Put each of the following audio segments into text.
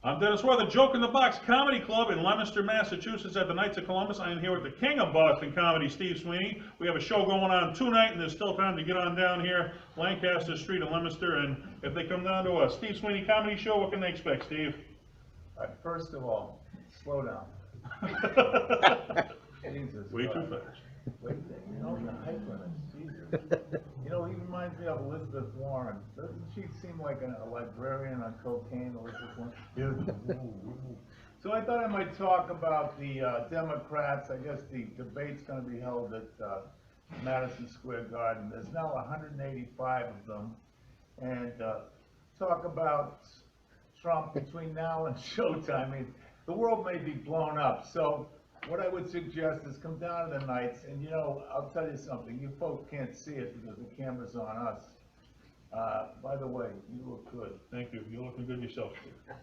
I'm Dennis Wirth, the Joke in the Box Comedy Club in Leominster, Massachusetts at the Knights of Columbus. I am here with the king of Boston comedy, Steve Sweeney. We have a show going on tonight, and there's still time to get on down here, Lancaster Street in Leominster, and if they come down to a Steve Sweeney comedy show, what can they expect, Steve? First of all, slow down. Jesus. Way too fast. Wait, you know, the height limit, Jesus. You know, he reminds me of Elizabeth Warren. Doesn't she seem like a librarian on cocaine, Elizabeth Warren? So I thought I might talk about the Democrats. I guess the debate's going to be held at Madison Square Garden. There's now 185 of them. And talk about Trump between now and showtime. I mean, the world may be blown up. So what I would suggest is come down to the Knights, and you know, I'll tell you something, you folks can't see it because the camera's on us. By the way, you look good. Thank you. You're looking good yourself, Steve.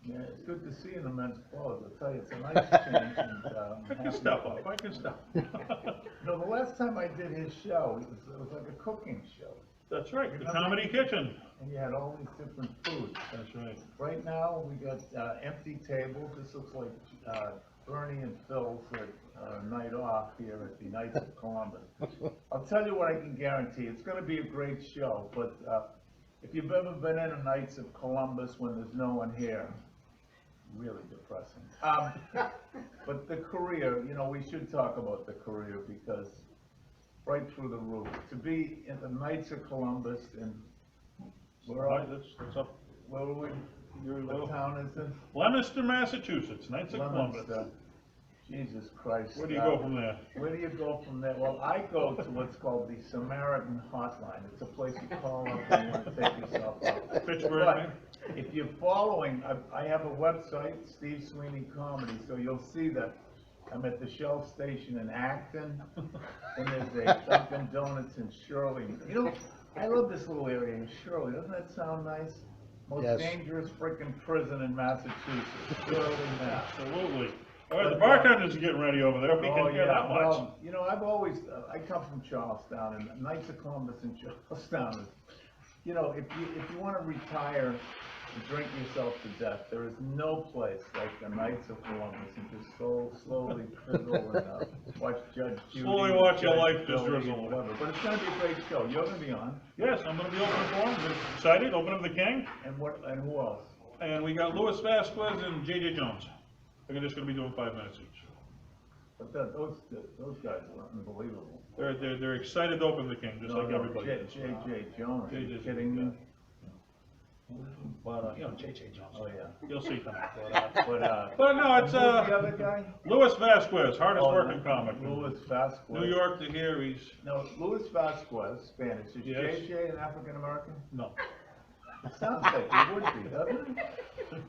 Yeah, it's good to see you in the men's clothes. I'll tell you, it's a nice change. And, I can step up. I can step. No, the last time I did his show, it was like a cooking show. That's right, the Comedy Kitchen. And you had all these different foods. That's right. Right now, we got empty tables. This looks like Bernie and Phil's night off here at the Knights of Columbus. I'll tell you what I can guarantee. It's going to be a great show, but if you've ever been in a Knights of Columbus when there's no one here, really depressing. But the career, you know, we should talk about the career because right through the roof. To be in the Knights of Columbus and That's up. where were we? What town is it? Leominster, Massachusetts, Knights of Columbus. Jesus Christ. Where do you go from there? Where do you go from there? Well, I go to what's called the Samaritan Hotline. It's a place you call up when you want to take yourself out. Pittsburgh. But if you're following, I have a website, Steve Sweeney Comedy, so you'll see that I'm at the Shell Station in Acton, and there's a Dunkin' Donuts in Shirley. You know, I love this little area in Shirley. Doesn't that sound nice? Most dangerous freaking prison in Massachusetts. Shirley, Mass. Absolutely. All right, the bartenders are getting ready over there. If you can hear that much. Well, you know, I've always, I come from Charlestown, and Knights of Columbus in Charlestown is, you know, if you want to retire and drink yourself to death, there is no place like the Knights of Columbus, and just slowly fizzle and watch Judge Judy. Slowly watch your life just drizzle. Whatever. But it's going to be a great show. You're going to be on. Yes, I'm going to be opening for him. I'm excited. Opening the King. And who else? And we got Louis Vasquez and J.J. Jones. They're just going to be doing 5 minutes each. But those guys are unbelievable. They're excited to open the King, just like everybody is. J.J. Jones. Are you J.J. kidding me? But you know, J.J. Jones. Oh yeah. You'll see tonight. But no, it's who's the other guy? Louis Vasquez, hardest working comic. Louis Vasquez. New York to here, he's No, Louis Vasquez, Spanish. Is Yes. J.J. an African American? no. It sounds like he would be, doesn't it?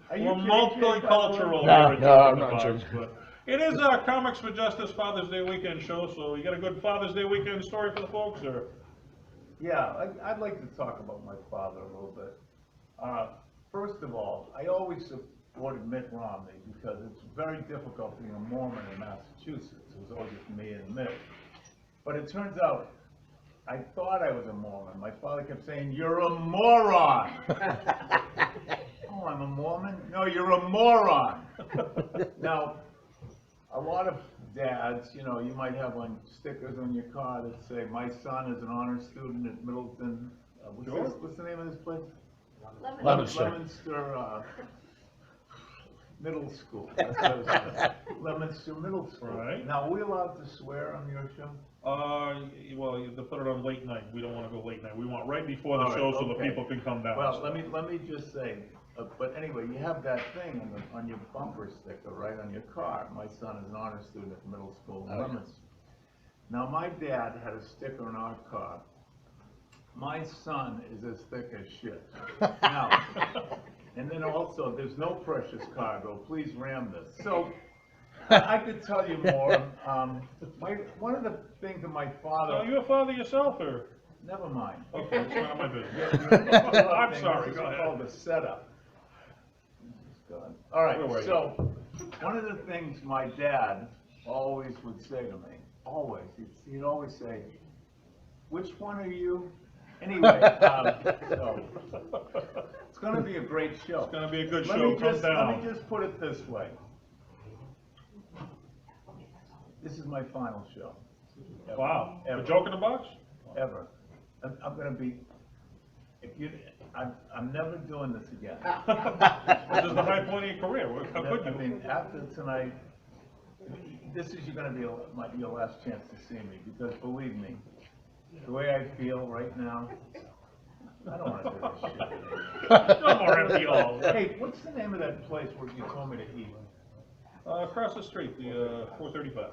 Are you We're J.J. multicultural No, here at no, Joke I'm in the not Box, joking. but it is our Comics for Justice Father's Day weekend show, so you got a good Father's Day weekend story for the folks, or? Yeah, I'd like to talk about my father a little bit. First of all, I always supported Mitt Romney because it's very difficult being a Mormon in Massachusetts. It was always just me and Mitt. But it turns out, I thought I was a Mormon. My father kept saying, "You're a moron." Oh, I'm a Mormon? No, you're a moron. Now, a lot of dads, you know, you might have stickers on your car that say, "My son is an honor student at Middleton." What's the name of this place? Leominster Middle School. That's what it was. Leominster Middle School. Right. Now, are we allowed to swear on your show? Well, you have to put it on late night. We don't want to go late night. We want right before the All right, show so the okay. people can come down. Well, let me just say, but anyway, you have that thing on your bumper sticker, right, on your car. My son is an honor student at middle school in Leominster. Now, my dad had a sticker on our car. My son is as thick as shit. Now, and then also, there's no precious cargo. Please ram this. So, I could tell you more. One of the things that my father. Are you a father yourself, or? Never mind. Okay, it's none of my business. I'm sorry, go This is ahead. called a setup. All right, Where were you? so one of the things my dad always would say to me, he'd always say, "Which one are you?" Anyway, so it's gonna be a great show. It's gonna be a good Let show, me come just, down. let me just put it this way. This is my final show. Ever. Wow, Ever. a joke in the box? Ever. I'm gonna be, I'm never doing this again. This is the high point of your career, how could I you? mean, after tonight, this is gonna be your last chance to see me, because believe me, the way I feel right now, I don't wanna do this shit. No more empty halls. Hey, what's the name of that place where you told me to eat? Across the street, the 435.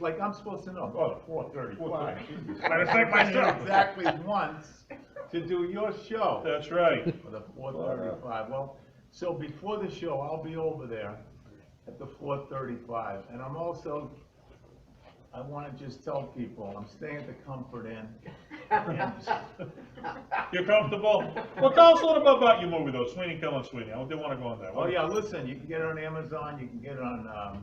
Like, I'm supposed to know. Oh, 435. Better think I myself. exactly once to do your show. That's right. For the 435. Well, so before the show, I'll be over there at the 435, and I'm also, I wanna just tell people, I'm staying at the Comfort Inn. And You're comfortable? Well, tell us a little bit about your movie though, Sweeney Killing Sweeney. I didn't wanna go on that. oh yeah, listen, you can get it on Amazon, you can get it on,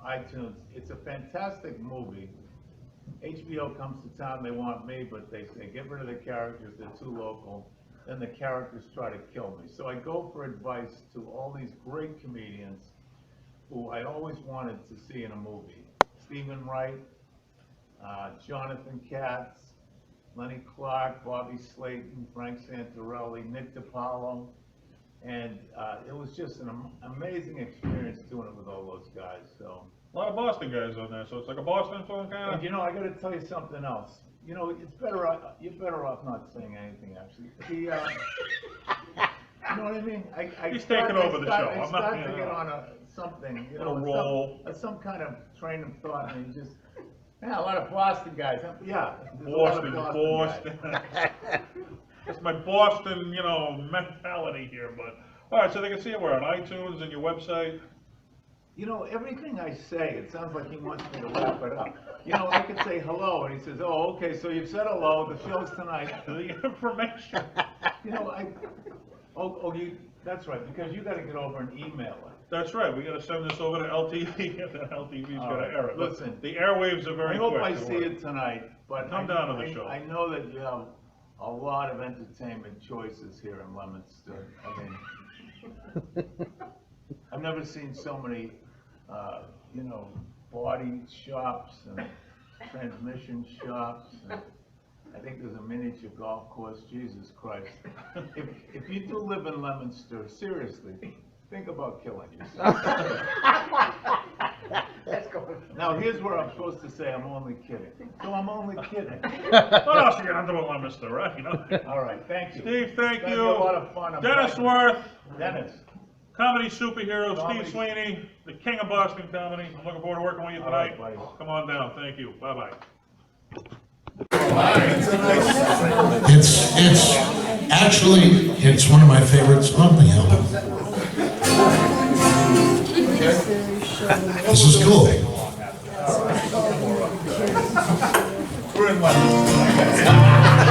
iTunes. It's a fantastic movie. HBO comes to town, they want me, but they say, get rid of the characters, they're too local. Then the characters try to kill me. So I go for advice to all these great comedians who I always wanted to see in a movie. Stephen Wright, Jonathan Katz, Lenny Clark, Bobby Slayton, Frank Santarelli, Nick DiPaolo. And it was just an amazing experience doing it with all those guys, so. A lot of Boston guys on there, so it's like a Boston film kind And of. you know, I gotta tell you something else. You know, it's better, you're better off not saying anything, actually. You know what I mean? He's taking over the show. I I'm not, start you to know. get on something, you Little know, roll. some kind of train of thought, and you just, yeah, a lot of Boston guys, yeah. there's a lot of Boston. guys. That's my Boston, you know, mentality here, but, all right, so they can see it where, on iTunes and your website? You know, everything I say, it sounds like he wants me to wrap it up. You know, I could say hello, and he says, oh, okay, so you've said hello, the show's tonight. The information. You know, that's right, because you gotta get over and email it. That's right, we gotta send this over to LTV, and then LTV's All gotta right, air it. But listen. the airwaves are very I quick. hope I don't see worry. it tonight, but Come down to the show. I know that you have a lot of entertainment choices here in Leominster. I mean, I've never seen so many, you know, body shops and transmission shops, and I think there's a miniature golf course. Jesus Christ. If you do live in Leominster, seriously, think about killing yourself. Now, here's where I'm supposed to say I'm only kidding. So I'm only kidding. What else are you gonna do with Leominster, right? You know? All right, thank you. Steve, thank It's you. gonna be a lot of fun. I'm Dennis glad- Wirth, Dennis. comedy superhero, Comedy. Steve Sweeney, the king of Boston comedy. I'm looking forward to working with you All right, tonight. buddy. Come on down, thank you, bye-bye. It's actually, it's one of my favorites on the album. This is cool. We're in Leominster.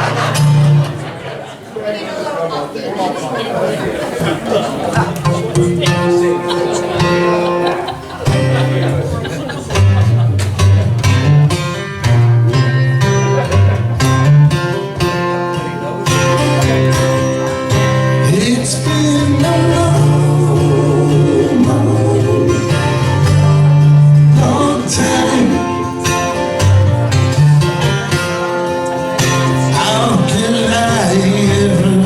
It's been a long time. How can I ever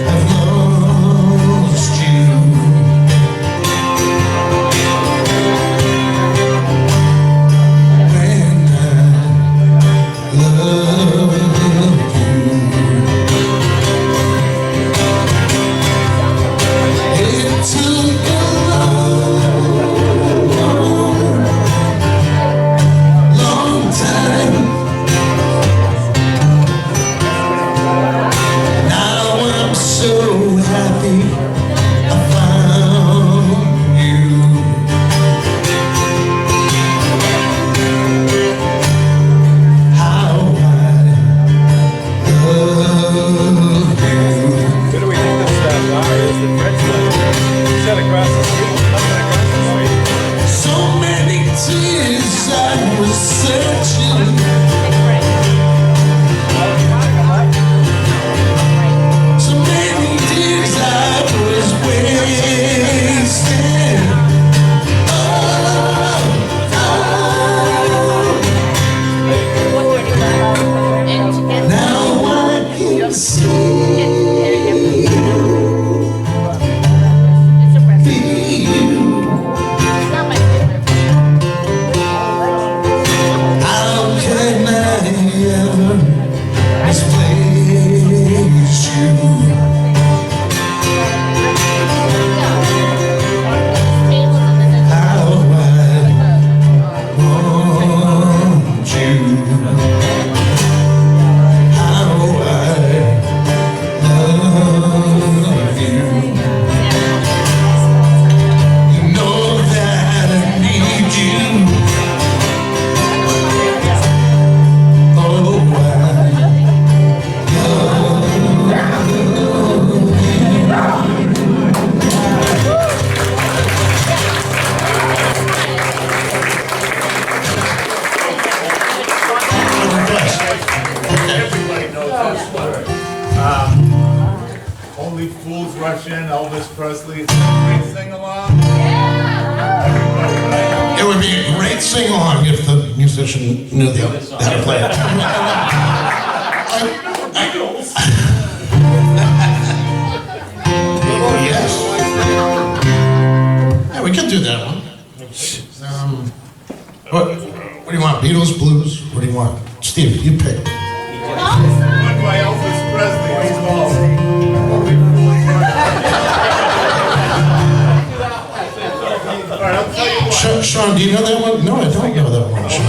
have lost you? When I loved you. Only Fools Rush In, Elvis Presley. Great sing-along. It would be a great sing-along if the musician knew how to play it. Yes. Yeah, we could do that one. What do you want? Beatles, blues? What do you want? Steve, you pick. One by Elvis Presley. It's called Only Fools Rush In. All right, I'll tell you what. Sean, do you know that one? No, I don't know that one, Sean.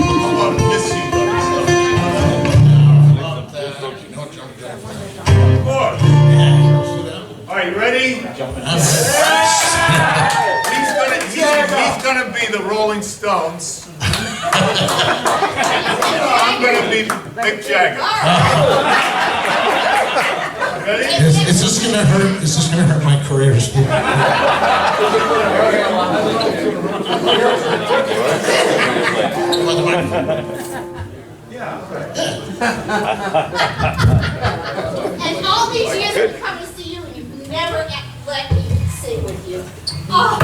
I'm gonna miss you. All right, you ready? He's gonna be the Rolling Stones. I'm gonna be Mick Jagger. Ready? Is this gonna hurt? Is this gonna hurt my career, Steve? And all these years I've come to see you, and you've never let me sing with you. Oh.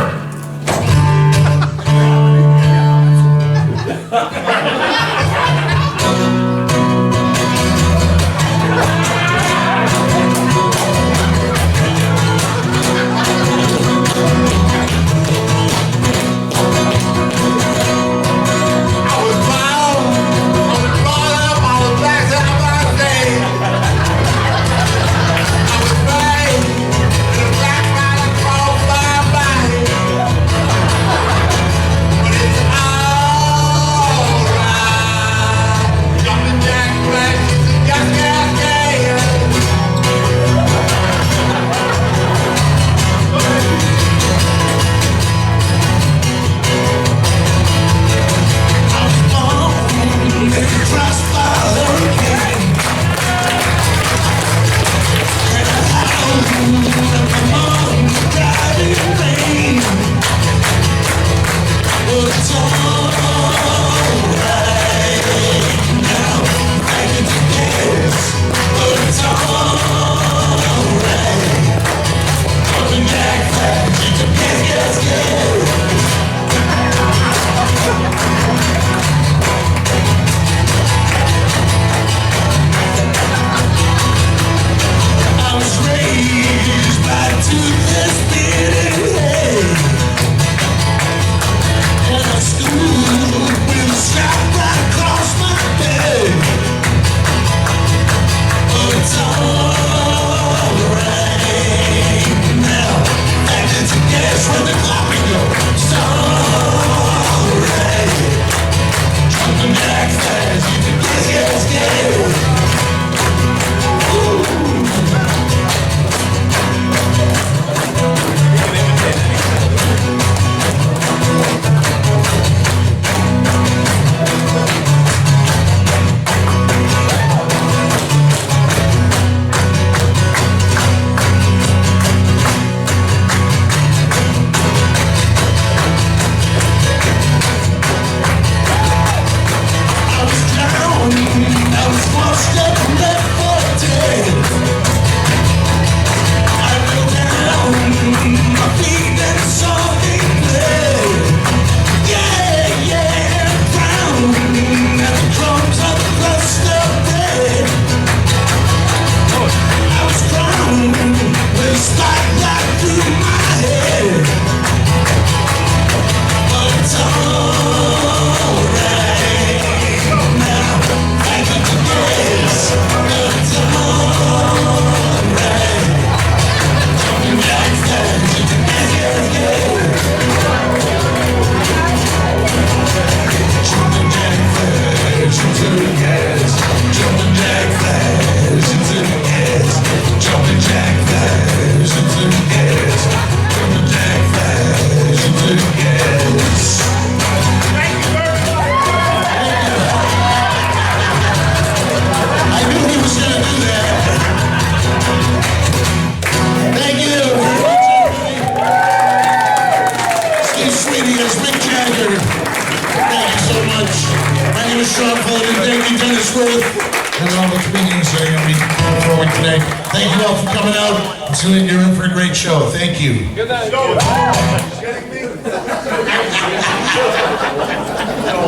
and all the comedians that are going to be performing today. Thank you all for coming out. You're in for a great show. Thank you. Good night. Oh,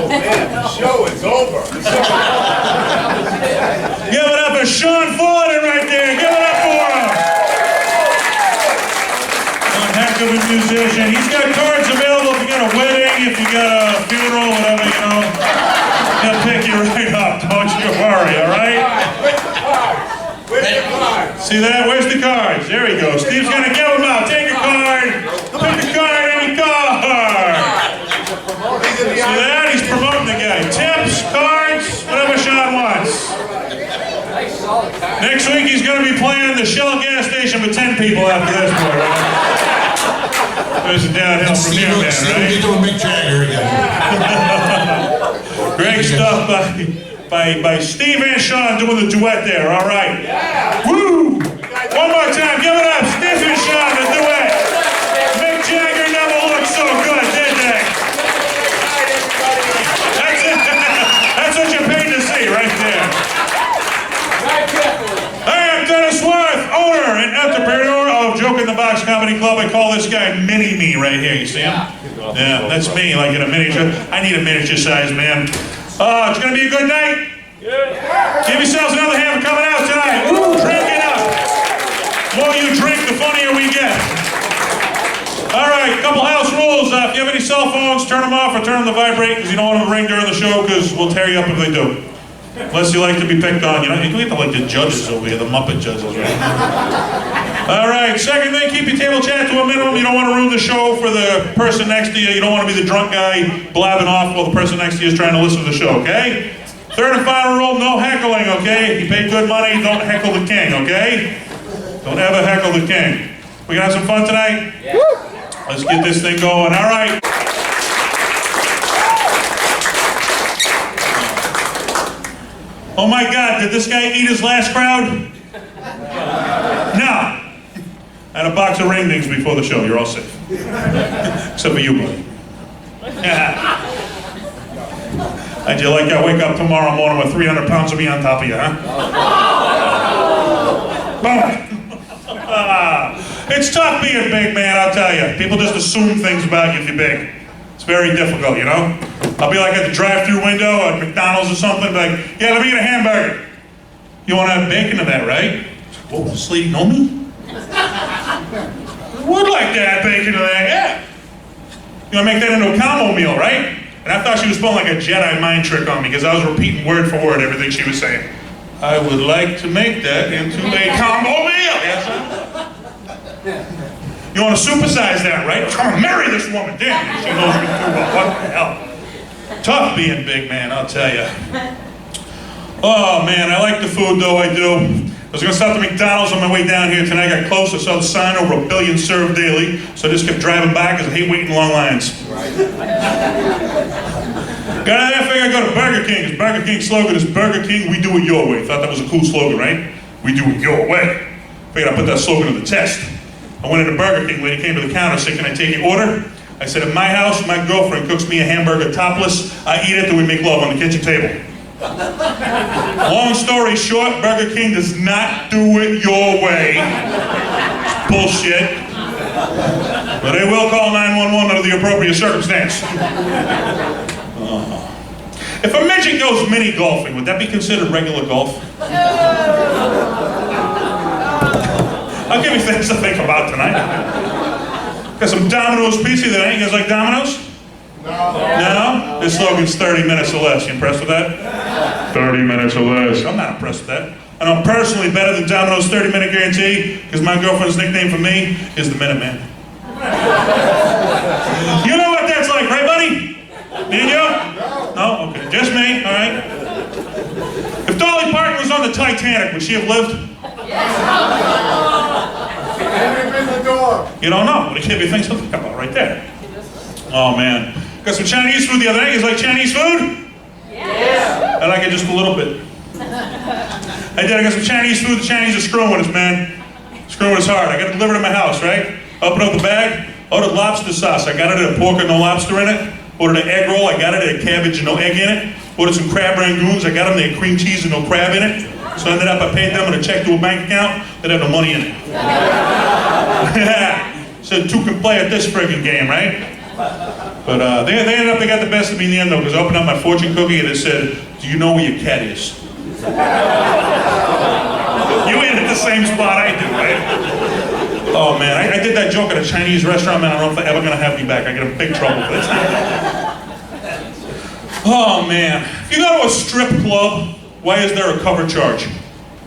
man, the show is over. Give it up for Sean Fullerton right there. Give it up for him. One heck of a musician. He's got cards available if you got a wedding, if you got a funeral, whatever, you know. He'll pick you right up. Don't you worry, all right? Where's the card? See that? Where's the cards? There he goes. Steve's gonna give them out. Take a card. Pick a card, any card. See that? He's promoting the guy. Tips, cards, whatever Sean wants. Next week he's gonna be playing the Shell gas station for 10 people after this point, right? There's a downhill from here, man, right? You're doing Mick Jagger again. Great stuff by Steve and Sean doing the duet there, all right. Yeah. Woo! One more time, give it up, Steve and Sean, the duet. Mick Jagger never looked so good, did they? That's it. That's what you paid to see right there. I am Dennis Wirth, owner and entrepreneur of Joke in the Box Comedy Club. I call this guy Mini-Me right here, you see him? Yeah, that's me, like in a miniature. I need a miniature size, man. It's gonna be a good night. Yeah. Give yourselves another hand for coming out tonight. Woo, drink it up. The more you drink, the funnier we get. All right, a couple house rules. If you have any cell phones, turn them off or turn them to vibrate because you don't want them to ring during the show because we'll tear you up if they do. Unless you like to be picked on. You know, you have to like the judges over here, the Muppet judges, right? All right, second thing, keep your table chat to a minimum. You don't want to ruin the show for the person next to you. You don't want to be the drunk guy blabbing off while the person next to you is trying to listen to the show, okay? Third and final rule, no heckling, okay? You pay good money, don't heckle the king, okay? Don't ever heckle the king. We gonna have some fun tonight? Yeah. Let's get this thing going, all right? Oh my God, did this guy eat his last crowd? No. I had a box of ring dings before the show, you're all safe. Except for you, buddy. How'd you like I wake up tomorrow morning with 300 pounds of me on top of you, huh? It's tough being big, man, I'll tell you. People just assume things about you if you're big. It's very difficult, you know? I'll be like at the drive-through window at McDonald's or something, like, yeah, let me get a hamburger. You want to have bacon in that, right? Whoa, does this lady know me? Would like to add bacon to that, yeah. You want to make that into a combo meal, right? And I thought she was pulling like a Jedi mind trick on me because I was repeating word for word everything she was saying. I would like to make that into a combo meal. Yes, sir. You want to supersize that, right? I'm trying to marry this woman. Damn, she knows me too well. What the hell? Tough being big, man, I'll tell you. Oh, man, I like the food, though, I do. I was going to stop at McDonald's on my way down here tonight. I got close. I saw the sign over 1 billion served daily, so I just kept driving by because I hate waiting in long lines. Right. Got out of there, figured I'd go to Burger King, because Burger King's slogan is Burger King, we do it your way. Thought that was a cool slogan, right? We do it your way. Figured I'd put that slogan to the test. I went into Burger King, lady came to the counter, said, can I take your order? I said, at my house, my girlfriend cooks me a hamburger topless. I eat it, then we make love on the kitchen table. Long story short, Burger King does not do it your way. It's bullshit. But they will call 911 under the appropriate circumstance. If a midget goes mini golfing, would that be considered regular golf? I'll give you things to think about tonight. Got some Domino's pizza that ain't. You guys like Domino's? No? This slogan's 30 minutes or less. You impressed with that? 30 minutes or less. I'm not impressed with that. And I'm personally better than Domino's 30-minute guarantee because my girlfriend's nickname for me is the Minute Man. You know what that's like, right, buddy? Me and you? No? Okay. Just me, all right? If Dolly Parton was on the Titanic, would she have lived? You don't know, but it can't be things to think about right there. Oh, man. Got some Chinese food the other day. You guys like Chinese food? Yeah. I like it just a little bit. I got some Chinese food. The Chinese are screwing with us, man. Screwing us hard. I got it delivered to my house, right? Open up the bag. Ordered lobster sauce. I got it at a pork and no lobster in it. Ordered an egg roll. I got it at a cabbage and no egg in it. Ordered some crab rangoons. I got them. They had cream cheese and no crab in it. So I ended up, I paid them with a check to a bank account that had no money in it. Said two can play at this friggin' game, right? But they ended up, they got the best of me in the end though, because I opened up my fortune cookie and it said, "Do you know where your cat is?" You in at the same spot I do, right? Oh man, I did that joke at a Chinese restaurant, man. I don't know if they're ever gonna have me back. I get in big trouble for this. Oh man, if you go to a strip club, why is there a cover charge?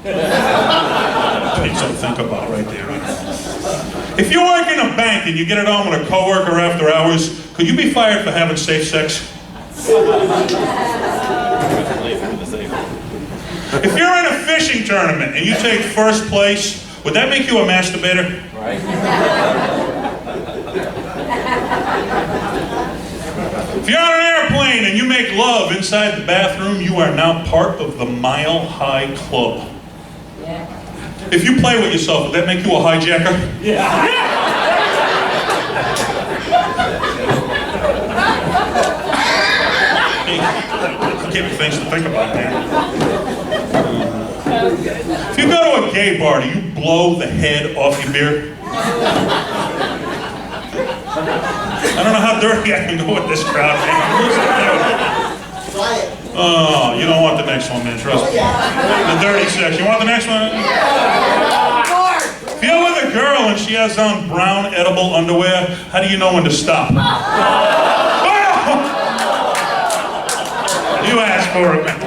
Things to think about right there. If you work in a bank and you get it on with a coworker after hours, could you be fired for having safe sex? If you're in a fishing tournament and you take first place, would that make you a masturbator? Right. If you're on an airplane and you make love inside the bathroom, you are now part of the Mile High Club. Yeah. If you play with yourself, would that make you a hijacker? Yeah. Give me things to think about, man. If you go to a gay bar, do you blow the head off your beer? I don't know how dirty I can go with this crowd, man. Oh, you don't want the next one, man, trust me. The dirty sex. You want the next one? If you're with a girl and she has on brown edible underwear, how do you know when to stop? You asked for it, man.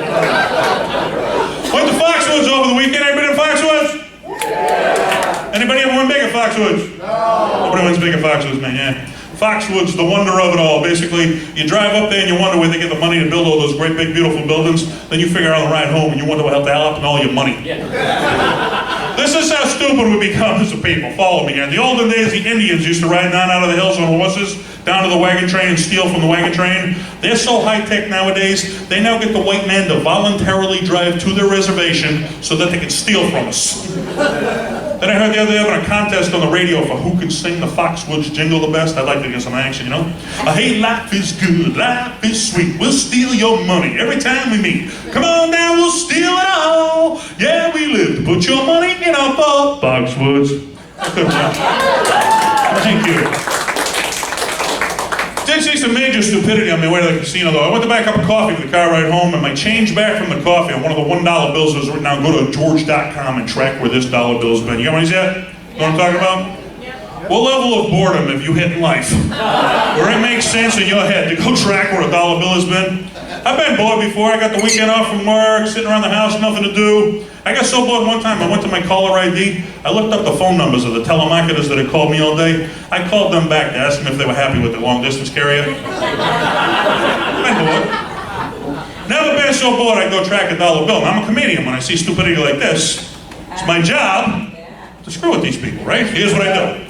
Went to Foxwoods over the weekend. Anybody in Foxwoods? Yeah. Anybody ever went big at Foxwoods? No. Nobody went big at Foxwoods, man, yeah. Foxwoods, the wonder of it all. Basically, you drive up there and you wonder where they get the money to build all those great big beautiful buildings. Then you figure out on the ride home and you wonder what the hell happened to all your money. Yeah. This is how stupid we become as a people. Follow me here. In the olden days, the Indians used to ride down out of the hills on horses, down to the wagon train and steal from the wagon train. They're so high-tech nowadays, they now get the white man to voluntarily drive to their reservation so that they can steal from us. Then I heard the other day having a contest on the radio for who can sing the Foxwoods jingle the best. I'd like to get some action, you know? Hey, life is good, life is sweet. We'll steal your money every time we meet. Come on now, we'll steal it all. Yeah, we live to put your money in our vault. Foxwoods. Good one. Thank you. Did see some major stupidity on my way to the casino though. I went to buy a cup of coffee for the car ride home and my change back from the coffee on one of the $1 bills was written down, go to george.com and track where this dollar bill's been. You got one of these yet? You know what I'm talking about? What level of boredom have you hit in life? Where it makes sense in your head to go track where a dollar bill has been? I've been bored before. I got the weekend off from work, sitting around the house, nothing to do. I got so bored one time, I went to my caller ID. I looked up the phone numbers of the telemarketers that had called me all day. I called them back to ask them if they were happy with the long distance carrier. Been bored. Never been so bored I'd go track a dollar bill. Now, I'm a comedian. When I see stupidity like this, it's my job to screw with these people, right? Here's what I do.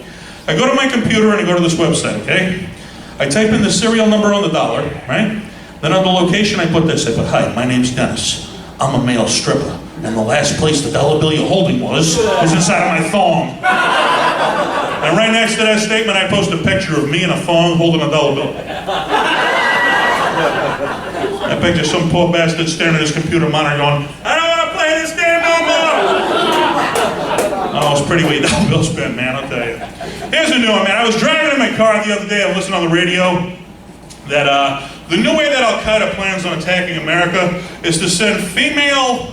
I go to my computer and I go to this website, okay? I type in the serial number on the dollar, right? Then on the location I put this. I put, hi, my name's Dennis. I'm a male stripper. And the last place the dollar bill you're holding was inside of my thong. And right next to that statement, I post a picture of me in a thong holding a dollar bill. I picture some poor bastard staring at his computer monitor going, I don't want to play this game no more. Oh, it's pretty way dollar bill's been, man, I'll tell you. Here's a new one, man. I was driving in my car the other day, I was listening on the radio that the new way that Al-Qaeda plans on attacking America is to send females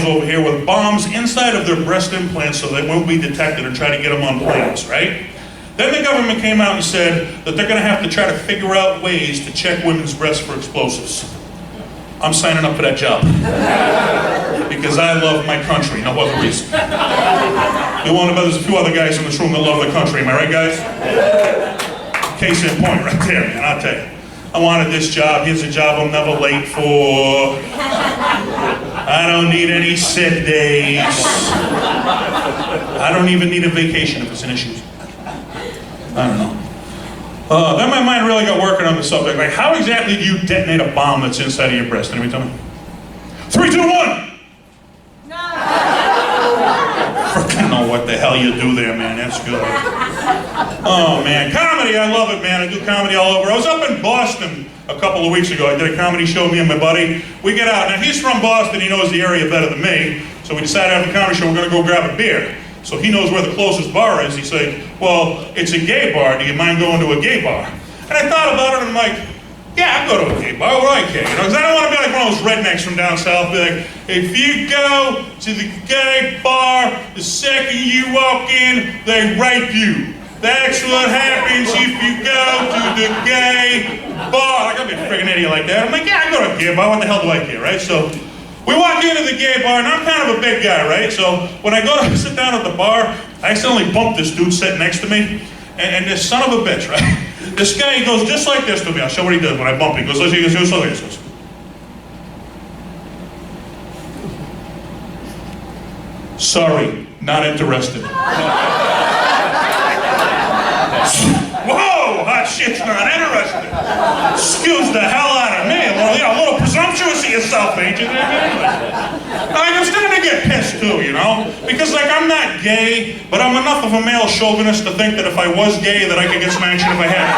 over here with bombs inside of their breast implants so they won't be detected and try to get them on planes, right? Then the government came out and said that they're going to have to try to figure out ways to check women's breasts for explosives. I'm signing up for that job. Because I love my country, no other reason. You want to bet there's a few other guys in this room that love the country, am I right, guys? Case in point right there, man, I'll tell you. I wanted this job, here's a job I'm never late for. I don't need any sick days. I don't even need a vacation if it's an issue. I don't know. Then my mind really got working on the subject. Like, how exactly do you detonate a bomb that's inside of your breast? Anybody tell me? 3, 2, 1! No! Freaking know what the hell you do there, man. That's good. Oh, man. Comedy, I love it, man. I do comedy all over. I was up in Boston a couple of weeks ago. I did a comedy show, me and my buddy. We get out. Now, he's from Boston. He knows the area better than me. So we decided after the comedy show, we're going to go grab a beer. So he knows where the closest bar is. He said, well, it's a gay bar. Do you mind going to a gay bar? And I thought about it, and I'm like, yeah, I'll go to a gay bar. What do I care? You know, because I don't want to be like one of those rednecks from down south. Be like, if you go to the gay bar, the second you walk in, they rape you. That's what happens if you go to the gay bar. Like, I'll be a freaking idiot like that. I'm like, yeah, I go to a gay bar. What the hell do I care, right? So we walk into the gay bar, and I'm kind of a big guy, right? So when I go to sit down at the bar, I accidentally bump this dude sitting next to me, and this son of a bitch, right? This guy, he goes just like this to me. I'll show what he does when I bump him. He goes like this. He goes. Sorry, not interested. Whoa, hot shit's not interested. Excuse the hell out of me. Well, you know, a little presumptuous of yourself, ain't you? I'm starting to get pissed too, you know? Because, like, I'm not gay, but I'm enough of a male chauvinist to think that if I was gay, that I could get some action if I had it.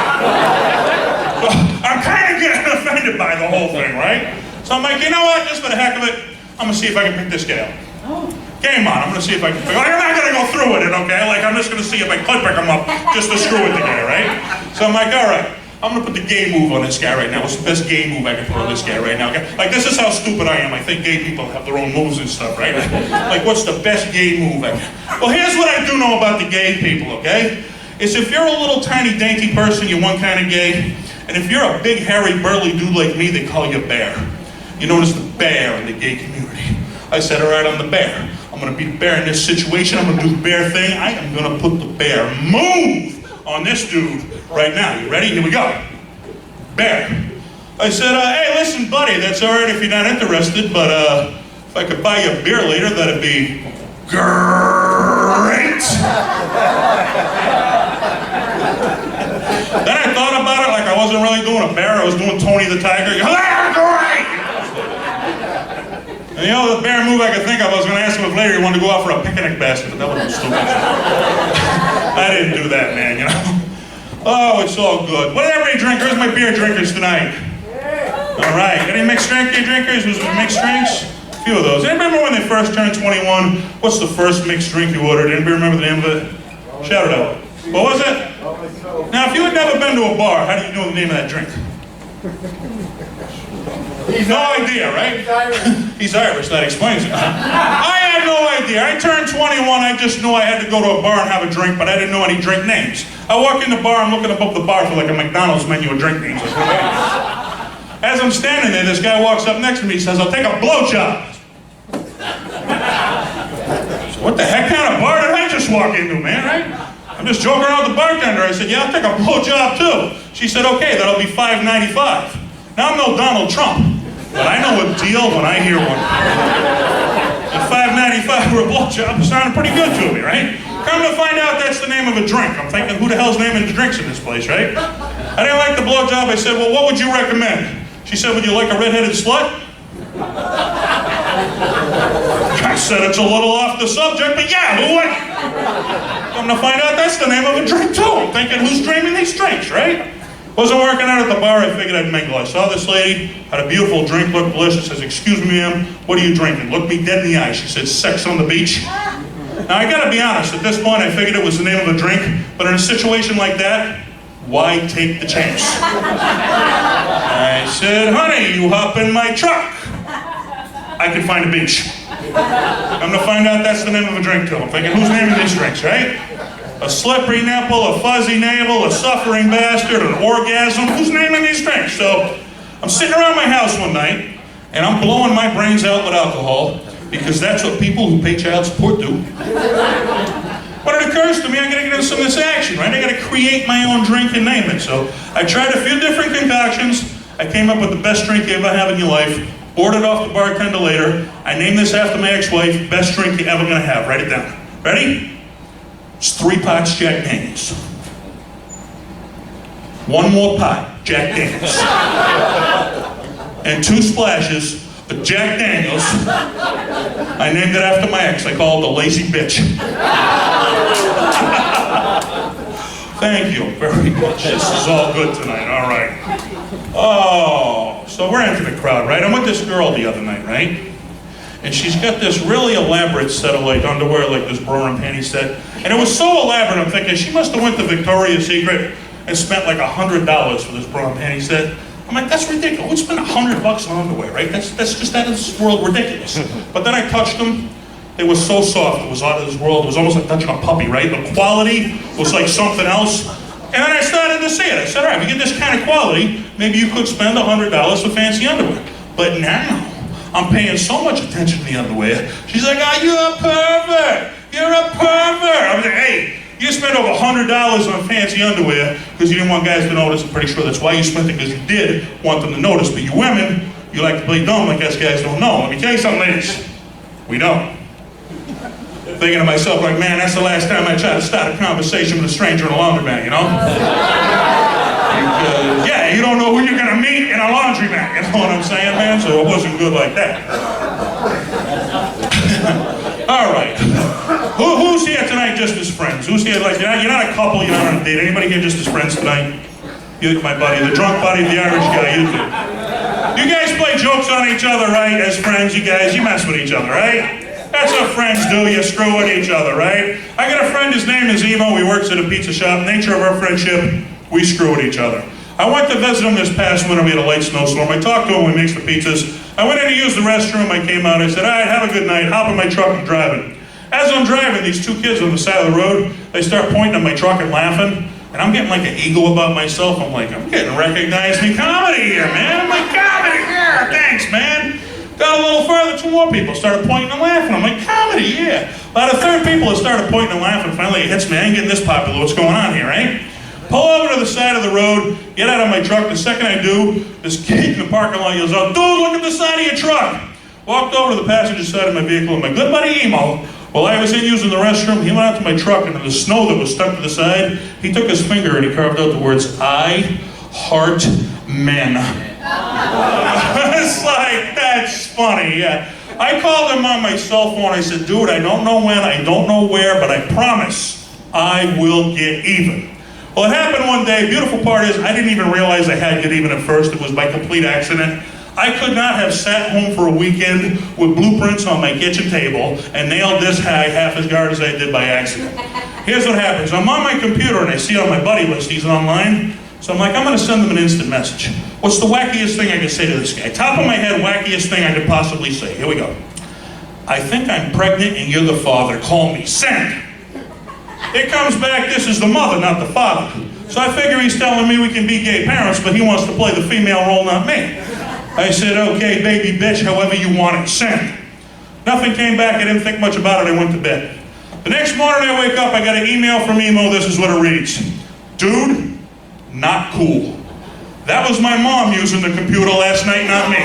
So I'm kind of getting offended by the whole thing, right? So I'm like, you know what? Just for the heck of it, I'm going to see if I can pick this guy up. Game on, I'm going to see if I can pick him up. I'm not going to go through with it, okay? Like, I'm just going to see if I could pick him up just to screw with the guy, right? So I'm like, all right. I'm gonna put the gay move on this guy right now. What's the best gay move I can put on this guy right now? Okay? Like, this is how stupid I am. I think gay people have their own moves and stuff, right? Like, what's the best gay move I can? Well, here's what I do know about the gay people, okay? Is if you're a little tiny dainty person, you're one kind of gay. And if you're a big hairy burly dude like me, they call you bear. You're known as the bear in the gay community. I said, all right, I'm the bear. I'm gonna be the bear in this situation. I'm gonna do the bear thing. I am gonna put the bear move on this dude right now. You ready? Here we go. Bear. I said, hey, listen, buddy, that's all right if you're not interested, but if I could buy you a beer later, that'd be great. Then I thought about it like I wasn't really doing a bear, I was doing Tony the Tiger. Great! And the other bear move I could think of, I was going to ask him if later he wanted to go out for a picnic basket, but that would have been stupid. I didn't do that, man, you know. Oh, it's all good. What did everybody drink? Where's my beer drinkers tonight? All right. Any mixed drink drinkers? Was it mixed drinks? A few of those. Anybody remember when they first turned 21? What's the first mixed drink you ordered? Anybody remember the name of it? Shout it out. What was it? Now, if you had never been to a bar, how do you know the name of that drink? No idea, right? He's Irish, that explains it. I had no idea. I turned 21, I just knew I had to go to a bar and have a drink, but I didn't know any drink names. I walk in the bar, I'm looking above the bar for like a McDonald's menu of drink names. As I'm standing there, this guy walks up next to me, he says, I'll take a blowjob. So what the heck kind of bar did I just walk into, man, right? I'm just joking around with the bartender. I said, yeah, I'll take a blowjob too. She said, okay, that'll be $5.95. Now, I'm no Donald Trump, but I know a deal when I hear one. At $5.95 for a blowjob sounded pretty good to me, right? Come to find out that's the name of a drink. I'm thinking, who the hell's naming the drinks in this place, right? I didn't like the blowjob. I said, well, what would you recommend? She said, would you like a redheaded slut? I said, it's a little off the subject, but yeah, who would? Come to find out that's the name of a drink, too. I'm thinking, who's dreaming these drinks, right? Wasn't working out at the bar, I figured I'd mingle. I saw this lady, had a beautiful drink, looked delicious, says, excuse me, ma'am, what are you drinking? Looked me dead in the eye. She said, sex on the beach. Now, I gotta be honest, at this point, I figured it was the name of a drink, but in a situation like that, why take the chance? I said, honey, you hop in my truck. I can find a beach. I'm gonna find out that's the name of a drink, too. I'm thinking, who's naming these drinks, right? A slippery nipple, a fuzzy navel, a suffering bastard, an orgasm. Who's naming these drinks? So I'm sitting around my house one night, and I'm blowing my brains out with alcohol, because that's what people who pay child support do. But it occurs to me, I gotta get into some of this action, right? I gotta create my own drink and name it. So I tried a few different concoctions. I came up with the best drink you ever have in your life, ordered off the bartender later. I named this after my ex-wife, best drink you're ever gonna have. Write it down. Ready? It's 3 pots Jack Daniels. 1 more pot, Jack Daniels. And 2 splashes of Jack Daniels. I named it after my ex. I call it the lazy bitch. Thank you very much. This is all good tonight. All right. Oh, so we're into the crowd, right? I'm with this girl the other night, right? And she's got this really elaborate set of like underwear, like this bra and panty set. And it was so elaborate, I'm thinking she must have went to Victoria's Secret and spent like $100 for this bra and panty set. I'm like, that's ridiculous. Who'd spend $100 on underwear, right? That's just out of this world ridiculous. But then I touched them. They were so soft. It was out of this world. It was almost like touching a puppy, right? The quality was like something else. And then I started to see it. I said, all right, if you get this kind of quality, maybe you could spend $100 for fancy underwear. But now, I'm paying so much attention to the underwear. She's like, oh, you're a pervert. You're a pervert. I was like, hey, you spent over $100 on fancy underwear because you didn't want guys to notice. I'm pretty sure that's why you spent it, because you did want them to notice. But you women, you like to play dumb like us guys don't know. Let me tell you something, ladies. We don't. Thinking to myself, like, man, that's the last time I tried to start a conversation with a stranger in a laundromat, you know? Yeah, you don't know who you're gonna meet in a laundromat, you know what I'm saying, man? So it wasn't good like that. All right. Who's here tonight just as friends? Who's here, like, you're not a couple, you're not on a date. Anybody here just as friends tonight? You, my buddy, the drunk buddy, the Irish guy, you two. You guys play jokes on each other, right? As friends, you guys, you mess with each other, right? That's what friends do, you screw with each other, right? I got a friend, his name is Emo, he works at a pizza shop. Nature of our friendship, we screw with each other. I went to visit him this past winter, we had a light snowstorm. I talked to him when he makes the pizzas. I went in to use the restroom, I came out, I said, all right, have a good night, hop in my truck and driving. As I'm driving, these two kids on the side of the road, they start pointing at my truck and laughing. And I'm getting like an ego about myself. I'm like, I'm getting recognized in comedy here, man. I'm like, comedy, yeah, thanks, man. Got a little further, two more people started pointing and laughing. I'm like, comedy, yeah. About a third people that started pointing and laughing. Finally it hits me, I ain't getting this popular, what's going on here, right? Pull over to the side of the road, get out of my truck. The second I do, this kid in the parking lot yells out, dude, look at the side of your truck. Walked over to the passenger side of my vehicle, and my good buddy Emo, while I was in using the restroom, he went out to my truck, and in the snow that was stuck to the side, he took his finger and he carved out the words, I heart men. It's like, that's funny, yeah. I called him on my cell phone. I said, dude, I don't know when, I don't know where, but I promise I will get even. Well, it happened one day. Beautiful part is I didn't even realize I had get even at first. It was by complete accident. I could not have sat home for a weekend with blueprints on my kitchen table and nailed this high half as hard as I did by accident. Here's what happens. I'm on my computer and I see on my buddy list he's online. So I'm like, I'm going to send him an instant message. What's the wackiest thing I can say to this guy? Top of my head, wackiest thing I could possibly say. Here we go. I think I'm pregnant and you're the father. Call me. Send. It comes back, this is the mother, not the father. So I figure he's telling me we can be gay parents, but he wants to play the female role, not me. I said, okay, baby bitch, however you want it, send. Nothing came back, I didn't think much about it, I went to bed. The next morning I wake up, I got an email from Emo, this is what it reads. Dude, not cool. That was my mom using the computer last night, not me.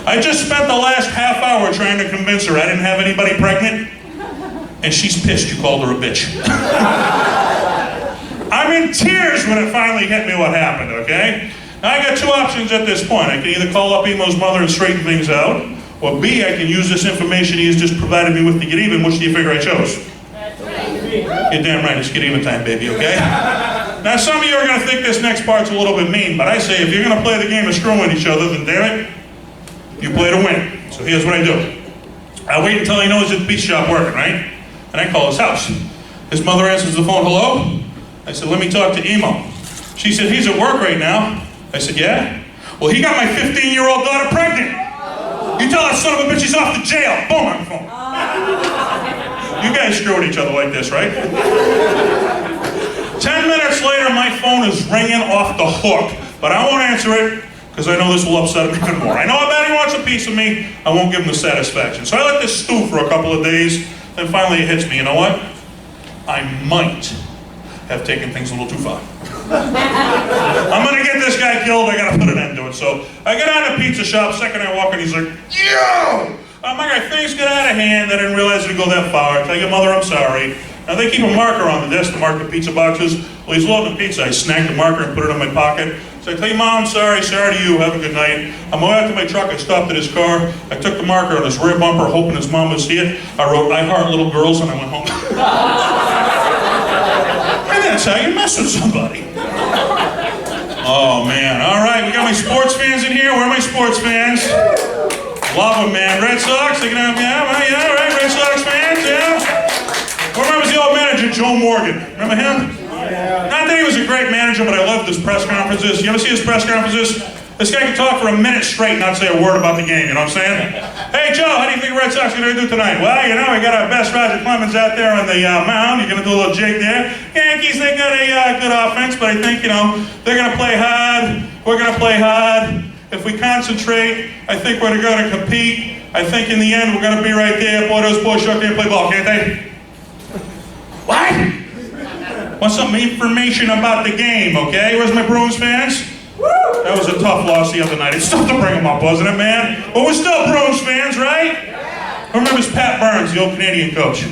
I just spent the last half hour trying to convince her I didn't have anybody pregnant, and she's pissed you called her a bitch. I'm in tears when it finally hit me what happened, okay? Now I got two options at this point. I can either call up Emo's mother and straighten things out, or B, I can use this information he has just provided me with to get even. Which do you figure I chose? You're damn right, it's get even time, baby, okay? Now some of you are gonna think this next part's a little bit mean, but I say if you're gonna play the game of screwing with each other, then damn it, you play to win. So here's what I do. I wait until he knows he's at the pizza shop working, right? And I call his house. His mother answers the phone, hello? I said, let me talk to Emo. She said, he's at work right now. I said, yeah? Well, he got my 15-year-old daughter pregnant. You tell that son of a bitch he's off to jail. Boom, on the phone. You guys screw with each other like this, right? 10 minutes later, my phone is ringing off the hook. But I won't answer it, because I know this will upset him even more. I know how bad he wants a piece of me. I won't give him the satisfaction. So I let this stew for a couple of days. Then finally it hits me, you know what? I might have taken things a little too far. I'm gonna get this guy killed, I gotta put an end to it. So I get out of the pizza shop, second I walk in, he's like, yo! I'm like, things get out of hand, I didn't realize it'd go that far. I tell your mother I'm sorry. Now they keep a marker on the desk to mark the pizza boxes. Well, he's loading the pizza, I snagged the marker and put it in my pocket. So I tell your mom, I'm sorry, sorry to you, have a good night. I'm going out to my truck, I stopped at his car, I took the marker on his rear bumper, hoping his mom would see it. I wrote, I heart little girls, and I went home. And that's how you mess with somebody. Oh man, all right, we got my sports fans in here. Where are my sports fans? Love them, man. Red Sox, they can have, yeah, right, Red Sox fans, yeah. Who remembers the old manager, Joe Morgan? Remember him? Yeah. Not that he was a great manager, but I loved his press conferences. You ever see his press conferences? This guy could talk for a minute straight and not say a word about the game, you know what I'm saying? Hey Joe, how do you think the Red Sox are going to do tonight? Well, you know, we got our best Roger Clemens out there on the mound. You're going to do a little jig there. Yankees, they got a good offense, but I think, you know, they're going to play hard. We're going to play hard. If we concentrate, I think we're going to compete. I think in the end, we're going to be right there. Boy, those boys sure can't play ball, can't they? What? Want some information about the game, okay? Where's my Bruins fans? That was a tough loss the other night. It's tough to bring them up, wasn't it, man? But we're still Bruins fans, right? Who remembers Pat Burns, the old Canadian coach?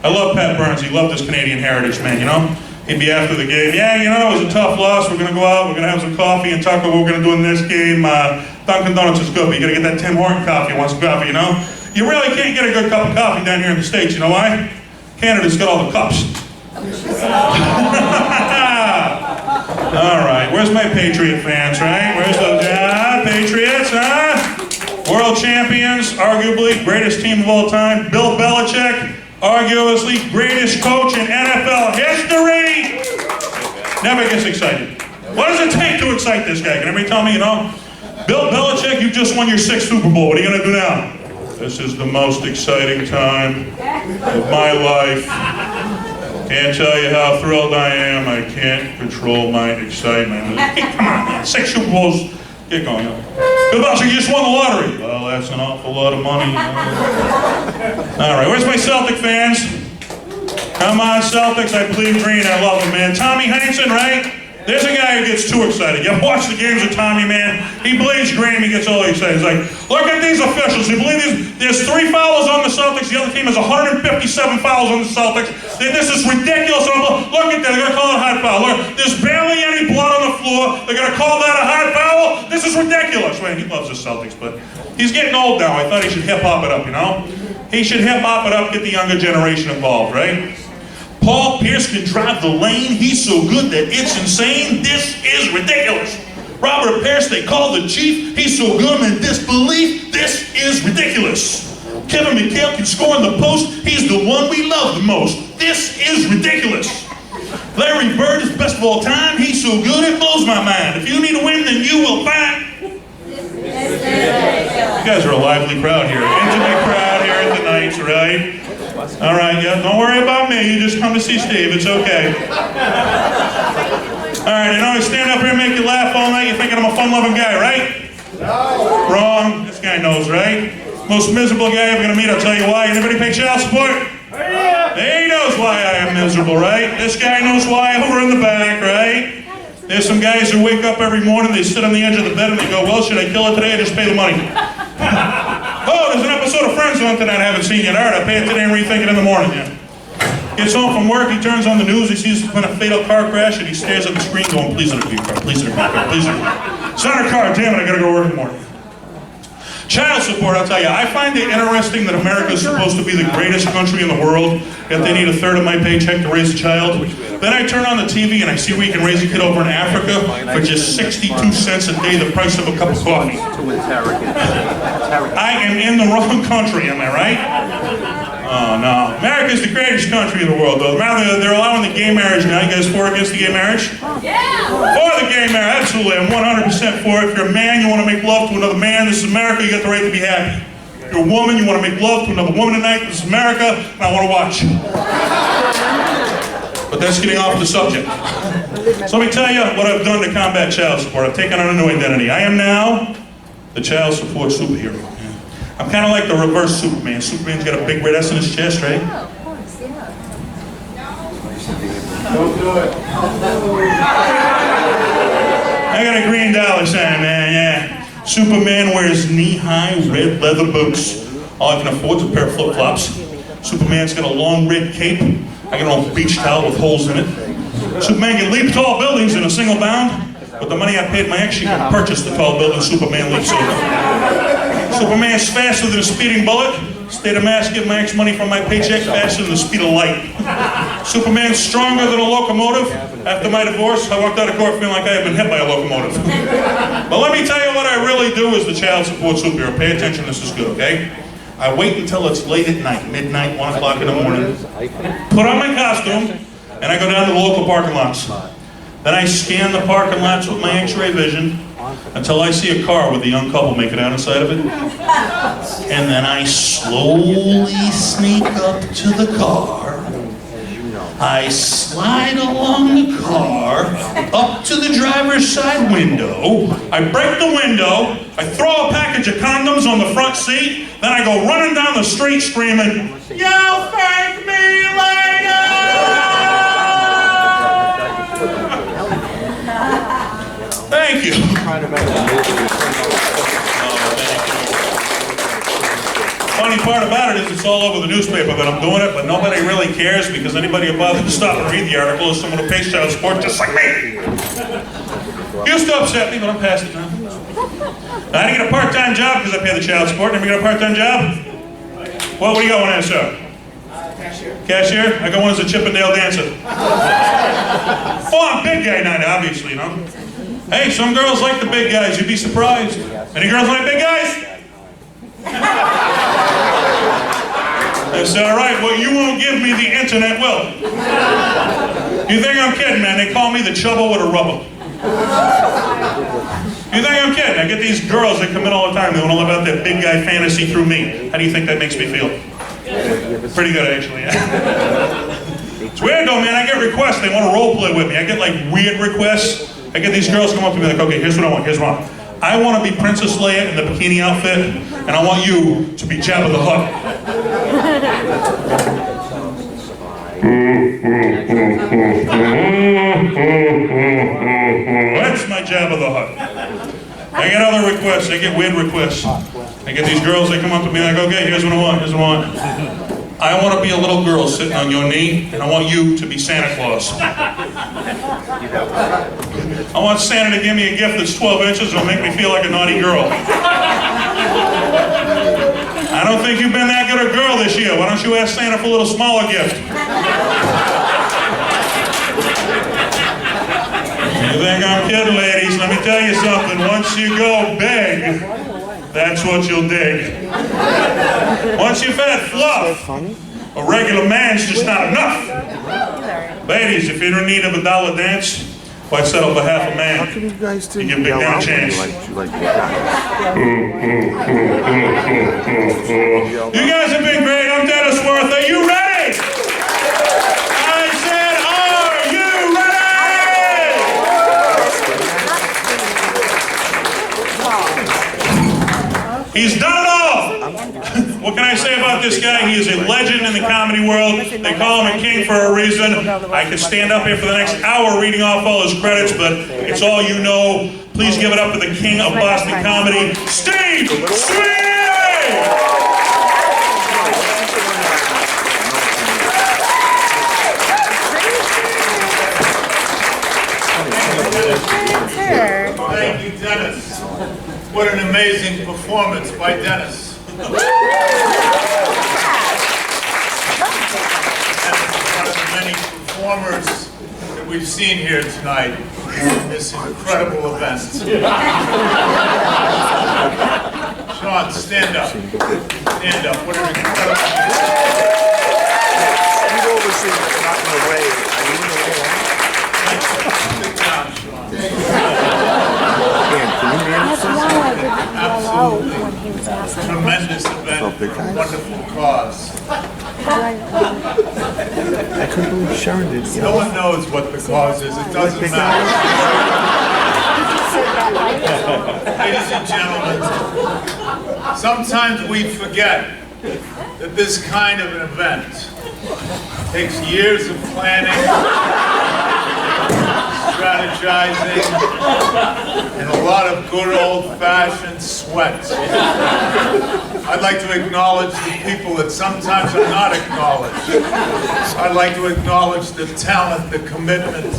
I love Pat Burns. He loved his Canadian heritage, man, you know? He'd be after the game. Yeah, you know, it was a tough loss. We're going to go out. We're going to have some coffee and talk about what we're going to do in this game. Dunkin' Donuts is good, but you got to get that Tim Horton coffee once coffee, you know? You really can't get a good cup of coffee down here in the States. You know why? Canada's got all the cups. All right, where's my Patriot fans, right? Where's those Patriots, huh? World champions, arguably greatest team of all time. Bill Belichick, arguably greatest coach in NFL history. Never gets excited. What does it take to excite this guy? Can everybody tell me, you know? Bill Belichick, you just won your 6th Super Bowl. What are you going to do now? This is the most exciting time of my life. Can't tell you how thrilled I am. I can't control my excitement. Hey, come on, man. 6 Super Bowls. Get going. Bill Belichick, you just won the lottery. Well, that's an awful lot of money. All right, where's my Celtic fans? Come on, Celtics. I bleed green. I love them, man. Tommy Heinsohn, right? There's a guy who gets too excited. You watch the games with Tommy, man. He bleeds green. He gets all excited. He's like, look at these officials. You believe these? There's 3 fouls on the Celtics. The other team has 157 fouls on the Celtics. This is ridiculous. Look at that. They're going to call it a hot foul. Look, there's barely any blood on the floor. They're going to call that a hot foul? This is ridiculous. Man, he loves the Celtics, but he's getting old now. I thought he should hip-hop it up, you know? He should hip-hop it up, get the younger generation involved, right? Paul Pierce can drive the lane. He's so good that it's insane. This is ridiculous. Robert Pierce, they call the chief. He's so good in disbelief. This is ridiculous. Kevin McHale can score in the post. He's the one we love the most. This is ridiculous. Larry Bird is best of all time. He's so good it blows my mind. If you need a win, then you will find. You guys are a lively crowd here. Intimate crowd here at the Knights, right? All right, yeah, don't worry about me. You just come to see Steve. It's okay. All right, you know, I stand up here and make you laugh all night. You're thinking I'm a fun-loving guy, right? No. Wrong. This guy knows, right? Most miserable guy I'm going to meet. I'll tell you why. Anybody pay child support? Yeah. He knows why I am miserable, right? This guy knows why over in the back, right? There's some guys who wake up every morning, they sit on the edge of the bed and they go, well, should I kill it today or just pay the money? Oh, there's an episode of Friends on tonight I haven't seen yet. All right, I'll pay it today and rethink it in the morning, yeah. Gets home from work, he turns on the news, he sees been a fatal car crash, and he stares at the screen going, please let it be a car, please let it be a car, please let it be a car. It's not a car, damn it, I gotta go work in the morning. Child support, I'll tell you, I find it interesting that America is supposed to be the greatest country in the world, yet they need 1/3 of my paycheck to raise a child. Then I turn on the TV and I see where you can raise a kid over in Africa for just 62 cents a day, the price of a cup of coffee. I am in the wrong country, am I right? Oh no, America's the greatest country in the world though. Rather, they're allowing the gay marriage now. You guys for or against the gay marriage? Yeah! For the gay marriage, absolutely, I'm 100% for it. If you're a man, you want to make love to another man, this is America, you got the right to be happy. If you're a woman, you want to make love to another woman tonight, this is America, and I want to watch. But that's getting off the subject. So let me tell you what I've done to combat child support. I've taken on a new identity. I am now the child support superhero. I'm kind of like the reverse Superman. Superman's got a big red S in his chest, right? Oh, of course, yeah. Don't do it. I got a green dollar sign, man, yeah. Superman wears knee-high red leather boots. All I can afford is a pair of flip-flops. Superman's got a long red cape. I got an old beach towel with holes in it. Superman can leap tall buildings in a single bound. With the money I paid my ex, she can purchase the tall building Superman leaps over. Superman's faster than a speeding bullet. Stay the mask, get my X money from my paycheck faster than the speed of light. Superman's stronger than a locomotive. After my divorce, I walked out of court feeling like I had been hit by a locomotive. But let me tell you what I really do as the child support superhero. Pay attention, this is good, okay? I wait until it's late at night, midnight, 1 o'clock in the morning, put on my costume, and I go down to the local parking lots. Then I scan the parking lots with my X-ray vision until I see a car with a young couple make it out inside of it. And then I slowly sneak up to the car. I slide along the car, up to the driver's side window. I break the window. I throw a package of condoms on the front seat. Then I go running down the street screaming, "You'll thank me later!" Thank you. Funny part about it is it's all over the newspaper that I'm doing it, but nobody really cares because anybody who bothers to stop and read the article is someone who pays child support just like me. Used to upset me, but I'm past it now. I didn't get a part-time job because I pay the child support. Never get a part-time job? Well, what do you got one as, sir? Cashier? I got one as a Chippendale dancer. Oh, I'm a big guy now, obviously, you know. Hey, some girls like the big guys. You'd be surprised. Any girls like big guys? That's all right. Well, you won't give me the internet will. You think I'm kidding, man? They call me the trouble with a rubber. You think I'm kidding? I get these girls that come in all the time. They want to live out their big guy fantasy through me. How do you think that makes me feel? Pretty good, actually. It's weird though, man. I get requests. They want to role play with me. I get like weird requests. I get these girls come up to me like, okay, here's what I want. Here's what I want. I want to be Princess Leia in the bikini outfit, and I want you to be Jabba the Hutt. That's my Jabba the Hutt. I get other requests. I get weird requests. I get these girls, they come up to me like, okay, here's what I want, here's what I want. I want to be a little girl sitting on your knee, and I want you to be Santa Claus. I want Santa to give me a gift that's 12 inches and it'll make me feel like a naughty girl. I don't think you've been that good a girl this year. Why don't you ask Santa for a little smaller gift? You think I'm kidding, ladies? Let me tell you something. Once you go big, that's what you'll dig. Once you've had fluff, a regular man's just not enough. Ladies, if you're in need of a dollar dance, why settle for half a man? You give Big Dan a chance. You guys have been great. I'm Dennis Wirth. Are you ready? I said, are you ready? He's done it all. What can I say about this guy? He is a legend in the comedy world. They call him a king for a reason. I could stand up here for the next hour reading off all his credits, but it's all you know. Please give it up for the king of Boston comedy, Steve Sweeney! Thank you, Dennis. What an amazing performance by Dennis. And one of the many performers that we've seen here tonight in this incredible event. Sean, stand up. Stand up. What an incredible Sit down, Sean. Absolutely. Tremendous event, wonderful cause. I couldn't believe Sharon did. No one knows what the cause is. It doesn't matter. Ladies and gentlemen, sometimes we forget that this kind of an event takes years of planning, strategizing, and a lot of good old-fashioned sweat. I'd like to acknowledge the people that sometimes are not acknowledged. I'd like to acknowledge the talent, the commitment,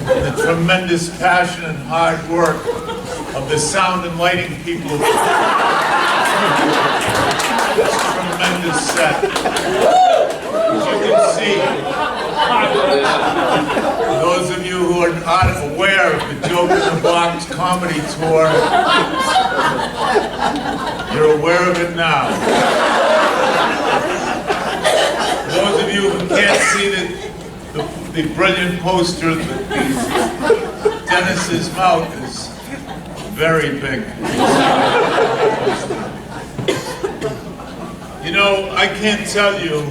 the tremendous passion and hard work of the sound and lighting people. This tremendous set. As you can see, for those of you who are not aware of the Joke in the Box comedy tour, you're aware of it now. For those of you who can't see the brilliant poster, Dennis's mouth is very big. You know, I can't tell you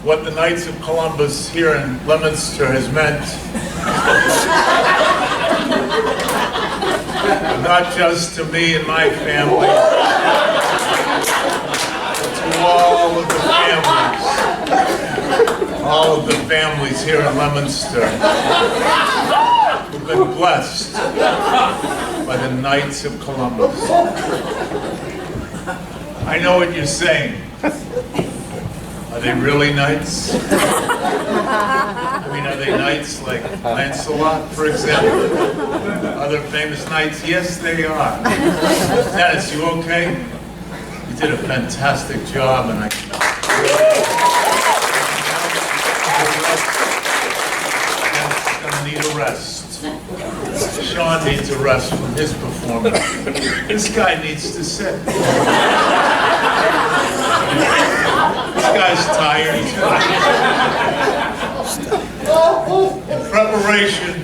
what the Knights of Columbus here in Leominster has meant. Not just to me and my family, but to all of the families here in Leominster who've been blessed by the Knights of Columbus. I know what you're saying. Are they really knights? I mean, are they knights like Lancelot, for example? Other famous knights? Yes, they are. Dennis, you okay? You did a fantastic job, and I'm gonna need a rest. Sean needs a rest from his performance. This guy needs to sit. This guy's tired. In preparation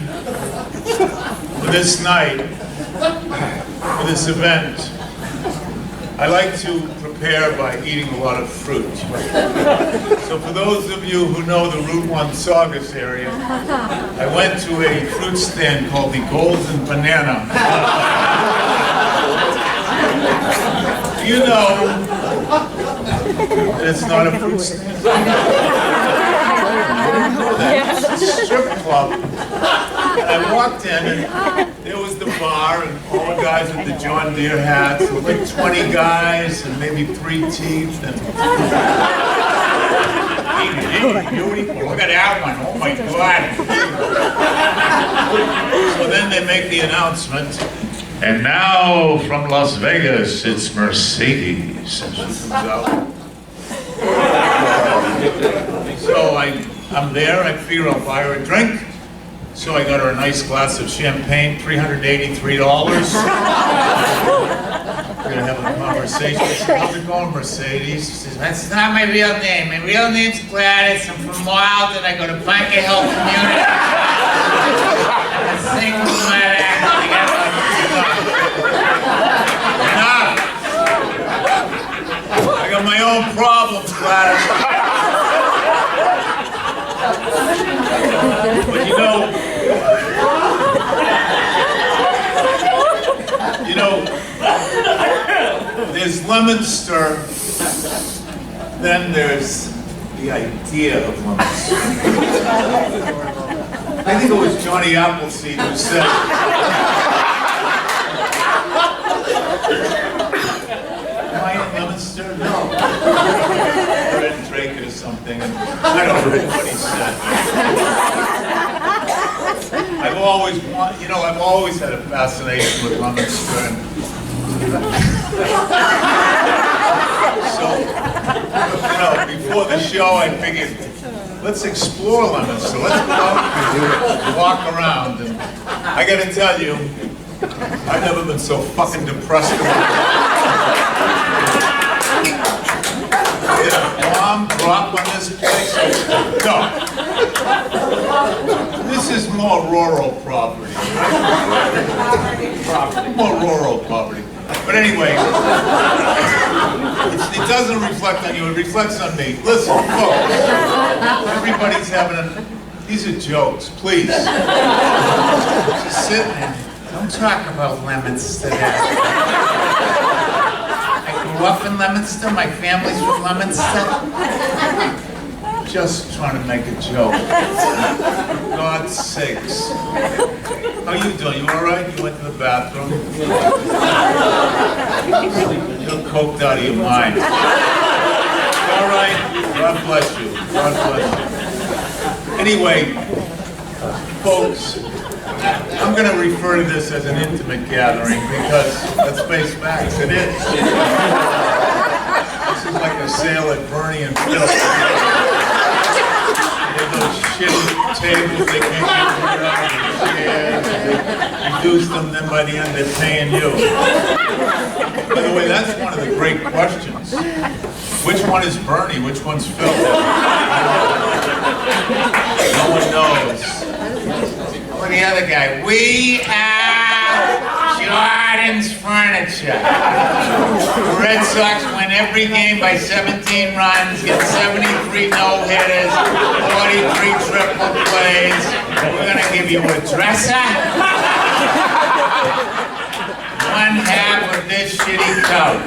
for this night, for this event, I like to prepare by eating a lot of fruit. So for those of you who know the Route 1 Saugus area, I went to a fruit stand called the Golden Banana. You know, it's not a fruit stand. It's a strip club. And I walked in, and there was the bar, and all the guys with the John Deere hats, like 20 guys, and maybe 3 teeth, and beautiful. Look at that one. Oh my God. So then they make the announcement. And now from Las Vegas, it's Mercedes. And she comes out. So I'm there, I figure I'll buy her a drink. So I got her a nice glass of champagne, $383. We're gonna have a conversation. How's it going, Mercedes? She says, that's not my real name. My real name's Gladys. I'm from Wild, and I go to Bunker Hill Community. I sing with my act. Enough. I got my own problems, Gladys. But you know, there's Leominster, then there's the idea of Leominster. I think it was Johnny Appleseed who said, am I in Leominster? No. Or in Drake or something. I don't know what he said. I've always had a fascination with Leominster. So, before the show, I figured, let's explore Leominster. Let's go out and walk around. And I got to tell you, I've never been so fucking depressed in my life. Did a bomb drop on this place? No. This is more rural property. More rural property. But anyway, it doesn't reflect on you, it reflects on me. Listen, folks, everybody's having these are jokes, please. Just sit and don't talk about Leominster today. I grew up in Leominster, my family's from Leominster. Just trying to make a joke. God's sakes. How you doing? You all right? You went to the bathroom? You're coked out of your mind. All right? God bless you. God bless you. Anyway, folks, I'm going to refer to this as an intimate gathering because, let's face facts, it is. for sale at Bernie and Phil. They have those shitty tables, they can't get rid of, chairs, they reduce them, then by the end they're paying you. By the way, that's one of the great questions. Which one is Bernie, which one's Phil? No one knows. Or the other guy, we are Jordan's Furniture. The Red Sox win every game by 17 runs, get 73 no-hitters, 43 triple plays. We're gonna give you a dresser, one half of this shitty couch.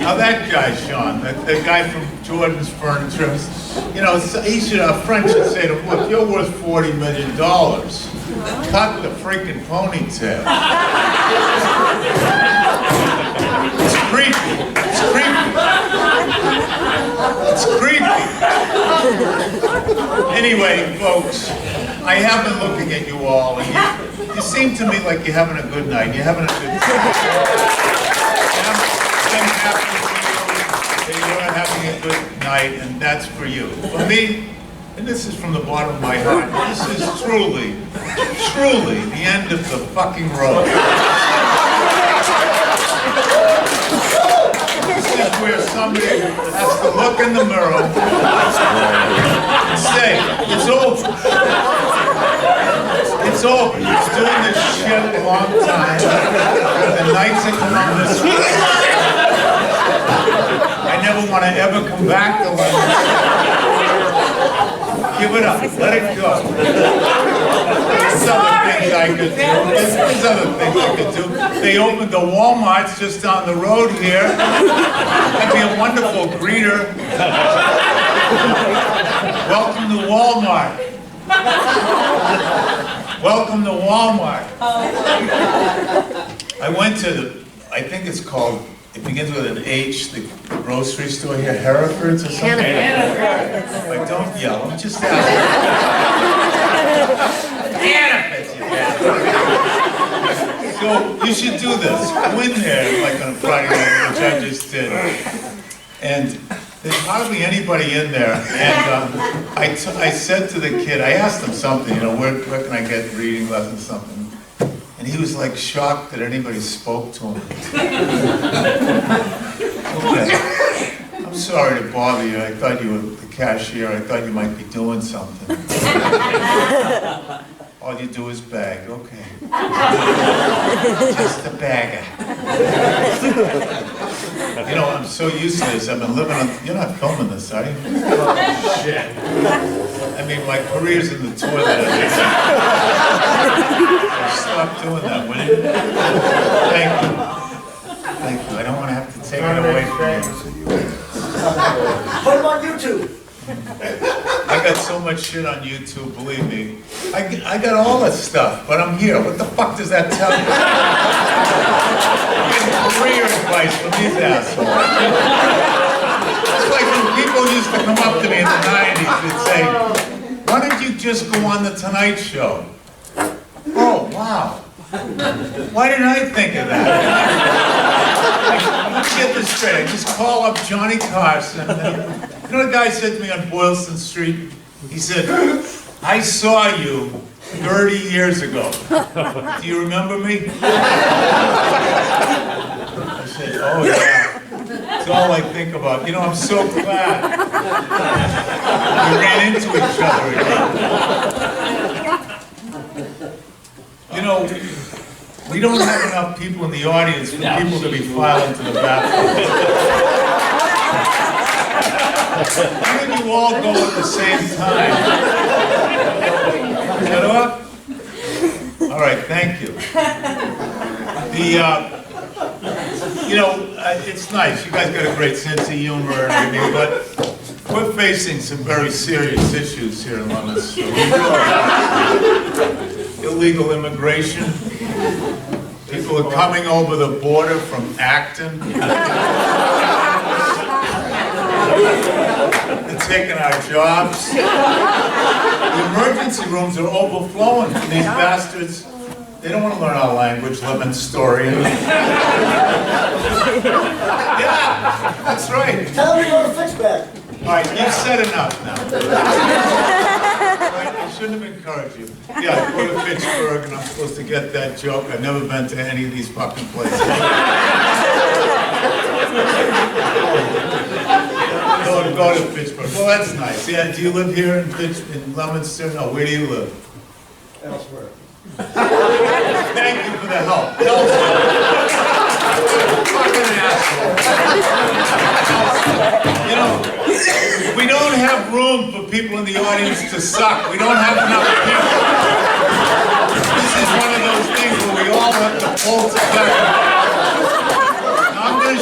Now that guy, Sean, the guy from Jordan's Furniture, you know, he should, a friend should say to him, look, you're worth $40 million. Cut the freaking ponytail. It's creepy. It's creepy. It's creepy. Anyway, folks, I have been looking at you all, and you seem to me like you're having a good night. You're having a good time. I'm happy for you that you're having a good night, and that's for you. For me, and this is from the bottom of my heart, this is truly, truly the end of the fucking road. This is where somebody has to look in the mirror and say, it's over. It's over. He's doing this shit a long time. The Knights of Columbus. I never want to ever come back to London. Give it up. Let it go. There's other things I could do. There's other things I could do. They opened the Walmarts just down the road here. I'd be a wonderful greeter. Welcome to Walmart. Welcome to Walmart. I went to the, I think it's called, it begins with an H, the grocery store here, Hereford's or something? Hannaford. Like, don't yell, I'm just asking. Hannaford's, you bastard. So, you should do this. Go in there, like on a Friday night, which I just did. And there's hardly anybody in there. And I said to the kid, I asked him something, you know, where can I get reading lessons, something. And he was like shocked that anybody spoke to him. Okay. I'm sorry to bother you. I thought you were the cashier. I thought you might be doing something. All you do is bag. Okay. Just a bagger. You know, I'm so used to this. I've been living on... You're not filming this, are you? Oh, shit. I mean, my career's in the toilet. Stop doing that, will you? Thank you. Thank you. I don't want to have to take it away from you. Put them on YouTube. I got so much shit on YouTube, believe me. I got all that stuff, but I'm here. What the fuck does that tell you? I'm getting career advice from these assholes. It's like when people used to come up to me in the 90s and say, why don't you just go on the Tonight Show? Oh, wow. Why didn't I think of that? Let me get this straight. I just call up Johnny Carson. You know what the guy said to me on Boylston Street? He said, I saw you 30 years ago. Do you remember me? I said, oh yeah. That's all I think about. You know, I'm so glad we ran into each other again. You know, we don't have enough people in the audience for people to be filing to the bathroom. Why don't you all go at the same time? Shut up? All right, thank you. You know, it's nice. You guys got a great sense of humor and everything, but we're facing some very serious issues here in London. So illegal immigration. People are coming over the border from Acton. They're taking our jobs. The emergency rooms are overflowing from these bastards. They don't want to learn our language, live in story. That's right. Tell him to go to Fitchburg. All right, you've said enough now. Right, I shouldn't have encouraged you. Yeah, I go to Pittsburgh and I'm supposed to get that joke. I've never been to any of these fucking places. Go to Pittsburgh. Well, that's nice. Yeah, do you live here in Leominster? No, where do you live? Elsewhere. Thank you for the help. Fucking asshole. You know, we don't have room for people in the audience to suck. We don't have enough people. This is one of those things where we all have to pull together. Now, I'm going to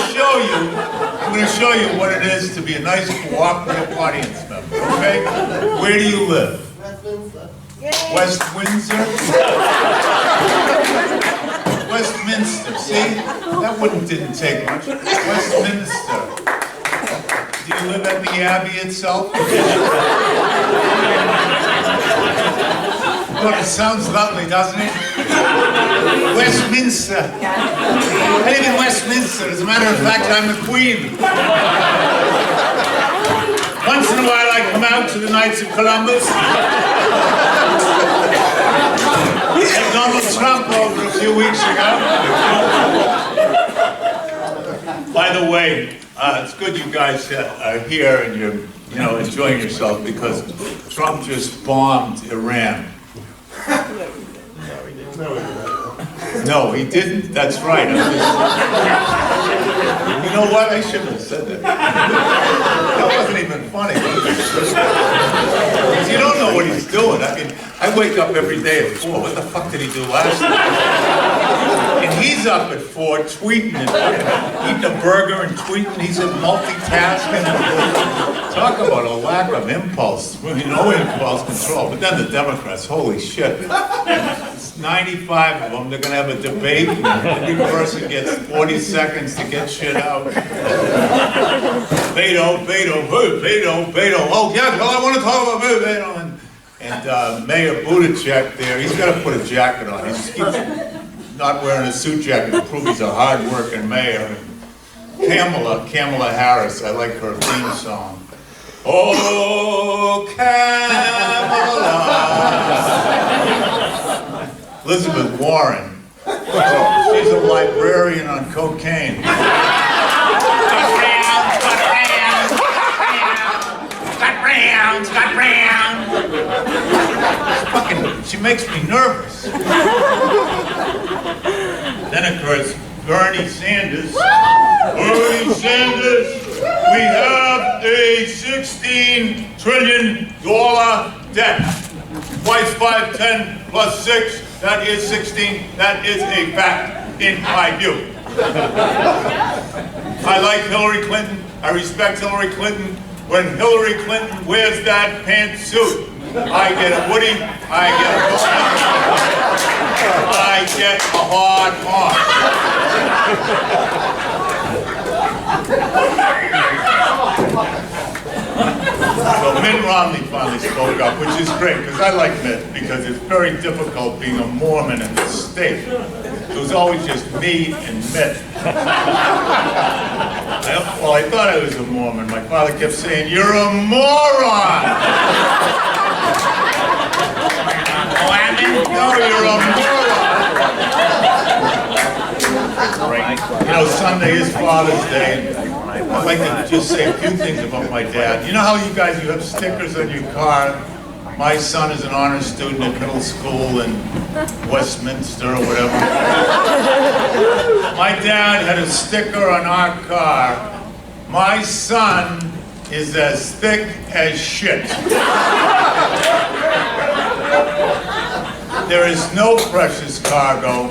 show you what it is to be a nice cooperative audience member, okay? Where do you live? West Windsor? Westminster, see? That didn't take much. Westminster. Do you live at the Abbey itself? Well, it sounds lovely, doesn't it? Westminster. I live in Westminster. As a matter of fact, I'm the Queen. Once in a while, I come out to the Knights of Columbus. Had Donald Trump over a few weeks ago. By the way, it's good you guys are here and you're, enjoying yourself because Trump just bombed Iran. No, he didn't. That's right. You know what? I shouldn't have said that. That wasn't even funny. Because you don't know what he's doing. I mean, I wake up every day at 4. What the fuck did he do last night? And he's up at 4 tweeting and eating a burger and tweeting. He's multitasking. Talk about a lack of impulse. No impulse control. But then the Democrats, holy shit. It's 95 of them. They're going to have a debate. And every person gets 40 seconds to get shit out. Beto. Oh, yeah, well, I want to talk about Beto. And Mayor Buttigieg there, he's got to put a jacket on. He just keeps not wearing a suit jacket to prove he's a hard-working mayor. Kamala Harris, I like her theme song. Oh, Kamala. Elizabeth Warren. She's a librarian on cocaine. Scott Brown. She makes me nervous. Then of course, Bernie Sanders. Bernie Sanders, we have a $16 trillion debt. Twice 5, 10 plus 6, that is 16. That is a fact in my view. I like Hillary Clinton. I respect Hillary Clinton. When Hillary Clinton wears that pantsuit, I get a Woody, I get a bonus, I get a hard on. So Mitt Romney finally spoke up, which is great, because I like Mitt, because it's very difficult being a Mormon in this state. It was always just me and Mitt. Well, I thought I was a Mormon. My father kept saying, "You're a moron!" No, you're a moron! Sunday is Father's Day. I'd like to just say a few things about my dad. You know how you have stickers on your car? My son is an honors student at middle school in Westminster or whatever. My dad had a sticker on our car. My son is as thick as shit. There is no precious cargo.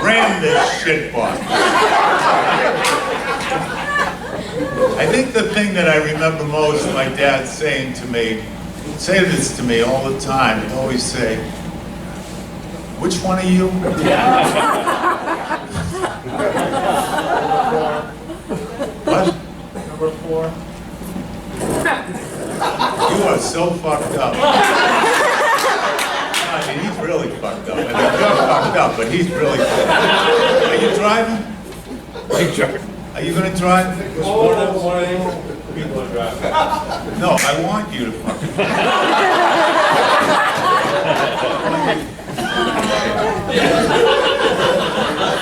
Ram this shit box. I think the thing that I remember most, my dad say this to me all the time. He'd always say, "Which one are you?" What? Number 4? You are so fucked up. I mean, he's really fucked up. I mean, you're fucked up, but he's really fucked up. Are you driving? Are you gonna drive? People are driving. No, I want you to fucking.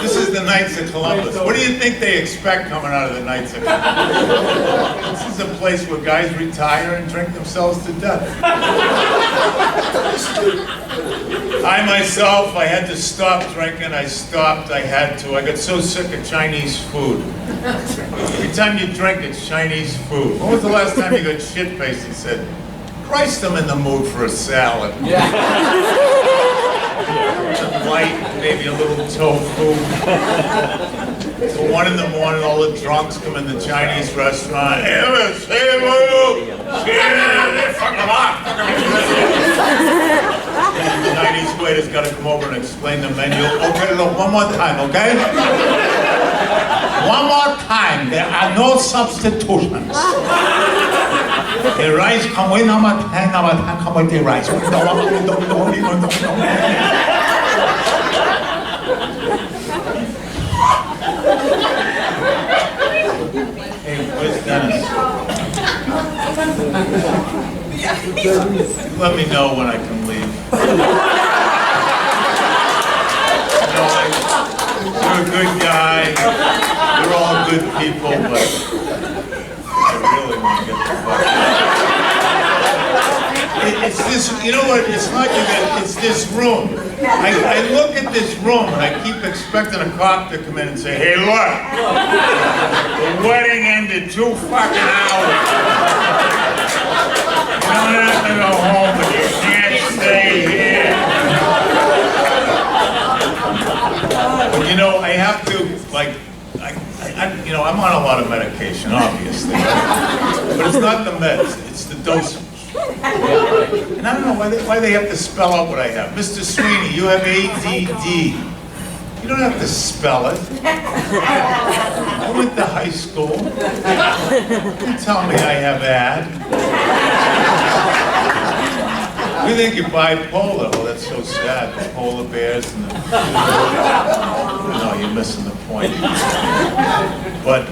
This is the Knights of Columbus. What do you think they expect coming out of the Knights of Columbus? This is a place where guys retire and drink themselves to death. I myself, I had to stop drinking. I stopped, I had to. I got so sick of Chinese food. Every time you drink, it's Chinese food. When was the last time you got shit-faced and said, Christ, I'm in the mood for a salad? Some light, maybe a little tofu. So 1 in the morning, all the drunks come in the Chinese restaurant. The Chinese waiter's got to come over and explain the menu. Okay, look, one more time, okay? One more time. There are no substitutions. The rice come with number 10, come with the rice. Hey, where's Dennis? Let me know when I can leave. You're a good guy. You're all good people, but I really want to get the fuck out. It's this, you know what, it's not you guys, it's this room. I look at this room and I keep expecting a cop to come in and say, hey, look, the wedding ended 2 fucking hours. You don't have to go home, but you can't stay here. But you know, I have to, like, you know, I'm on a lot of medication, obviously, right? But it's not the meds, it's the dosage. And I don't know why they have to spell out what I have. Mr. Sweeney, you have ADD. You don't have to spell it. I went to high school. Don't tell me I have AD. We think you're bipolar. Well, that's so sad. The polar bears and the... No, you're missing the point. But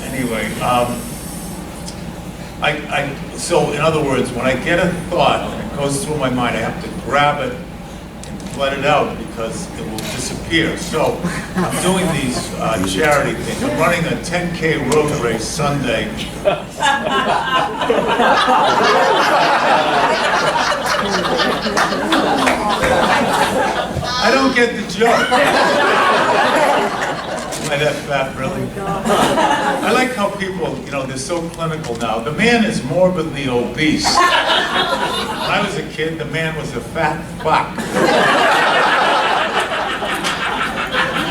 anyway, so in other words, when I get a thought and it goes through my mind, I have to grab it and let it out because it will disappear. So I'm doing these charity things. I'm running a 10K road race Sunday. I don't get the joke. Am I that fat, really? I like how people, you know, they're so clinical now. The man is morbidly obese. When I was a kid, the man was a fat fuck.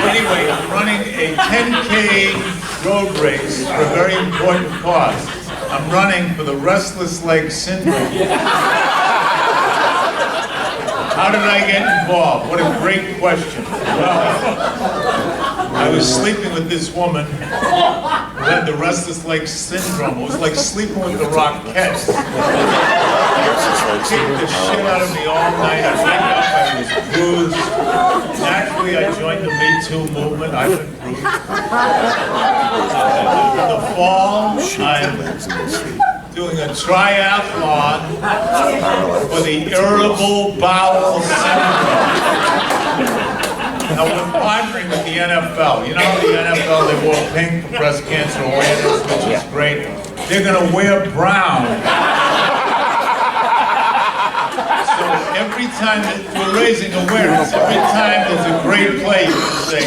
Anyway, I'm running a 10K road race for a very important cause. I'm running for the restless leg syndrome. How did I get involved? What a great question. Well, I was sleeping with this woman who had the restless leg syndrome. It was like sleeping with the Rockettes. She kicked the shit out of me all night. I wake up, I was bruised. Naturally, I joined the Me Too movement. I've been bruised. In the fall, I'm doing a triathlon for the irritable bowel syndrome. Now we're partnering with the NFL. You know the NFL, they wore pink for breast cancer awareness, which is great. They're going to wear brown. So every time that we're raising awareness, every time there's a great play, you can say,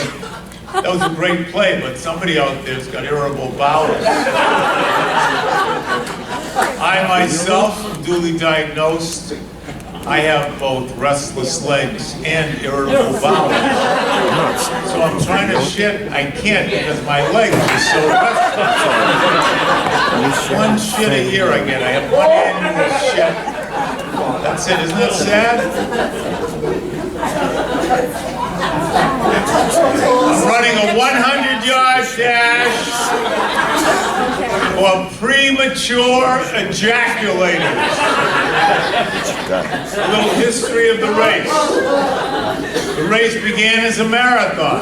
that was a great play, but somebody out there's got irritable bowels. I myself am duly diagnosed. I have both restless legs and irritable bowels. So I'm trying to shit, I can't because my legs are so restless. One shit a year I get. I have one annual shit. That's it. Isn't that sad? I'm running a 100-yard dash for premature ejaculators. A little history of the race. The race began as a marathon.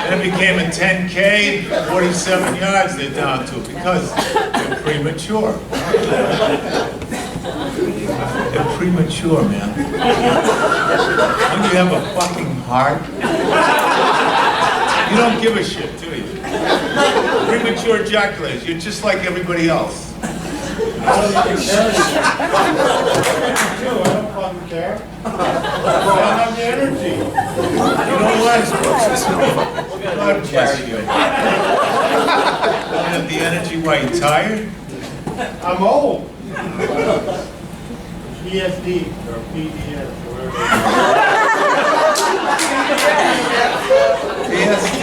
And it became a 10K, 47 yards they're down to because they're premature. They're premature, man. When you have a fucking heart, you don't give a shit, do you? Premature ejaculators, you're just like everybody else. I don't fucking care. I don't have the energy. You know what? God bless you. Don't have the energy. Why, you tired? I'm old. PSD or PDS or whatever. PSD?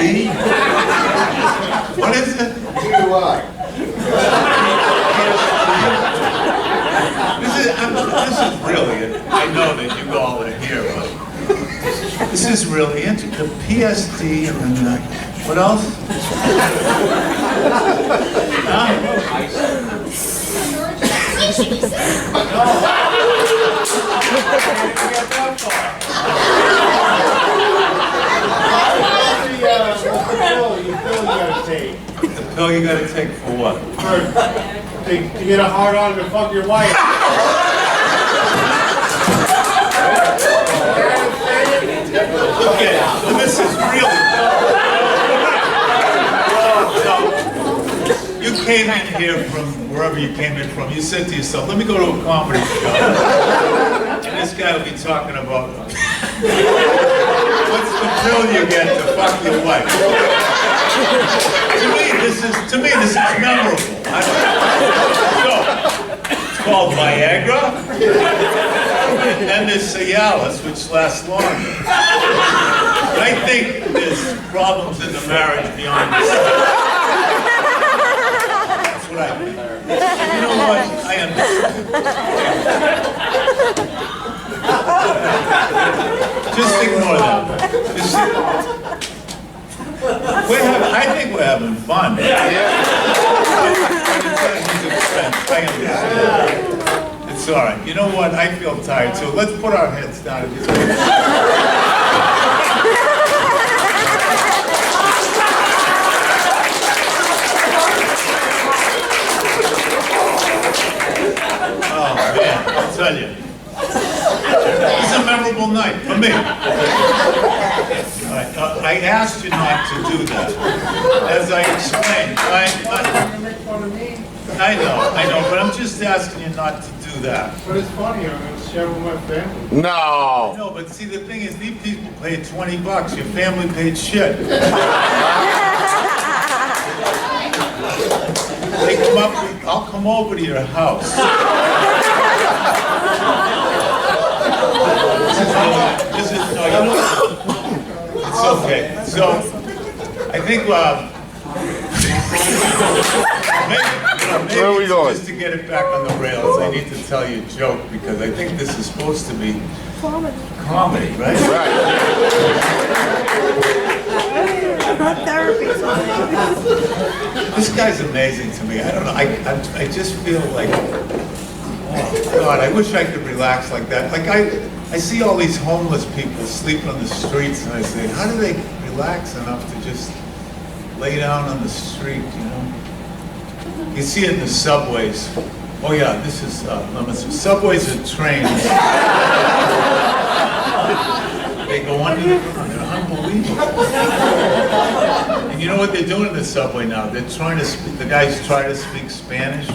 What is it? DUI. This is really, I know that you all are here, but this is really interesting. The PSD and then what else? Huh? The pill you gotta take for what? To get a hard on to fuck your wife. Okay, so this is really... You came in here from wherever you came in from. You said to yourself, let me go to a comedy show. And this guy will be talking about what's the pill you get to fuck your wife. To me, this is memorable. So, it's called Viagra. And then there's Cialis, which lasts longer. But I think there's problems in the marriage beyond this. That's what I think. You know what? I understand. Just ignore that. Just I think we're having fun. I understand. It's all right. You know what? I feel tired too. Let's put our heads down and just... Oh man, I'll tell you. It's a memorable night for me. I asked you not to do that. As I explained, I know, but I'm just asking you not to do that. But it's funny, I'm going to share with my family. No. No, but see, the thing is, these people paid $20. Your family paid shit. They come up, I'll come over to your house. It's okay. So, I think, maybe Where are we going? just to get it back on the rails, I need to tell you a joke, because I think this is supposed to be comedy, right? Right. This guy's amazing to me. I don't know, I just feel like, oh God, I wish I could relax like that. Like I see all these homeless people sleeping on the streets, and I say, how do they relax enough to just lay down on the street, you know? You see it in the subways. Oh yeah, this is, subways and trains. They go under the ground, they're unbelievable. And you know what they're doing in the subway now? They're trying to speak, the guys try to speak Spanish.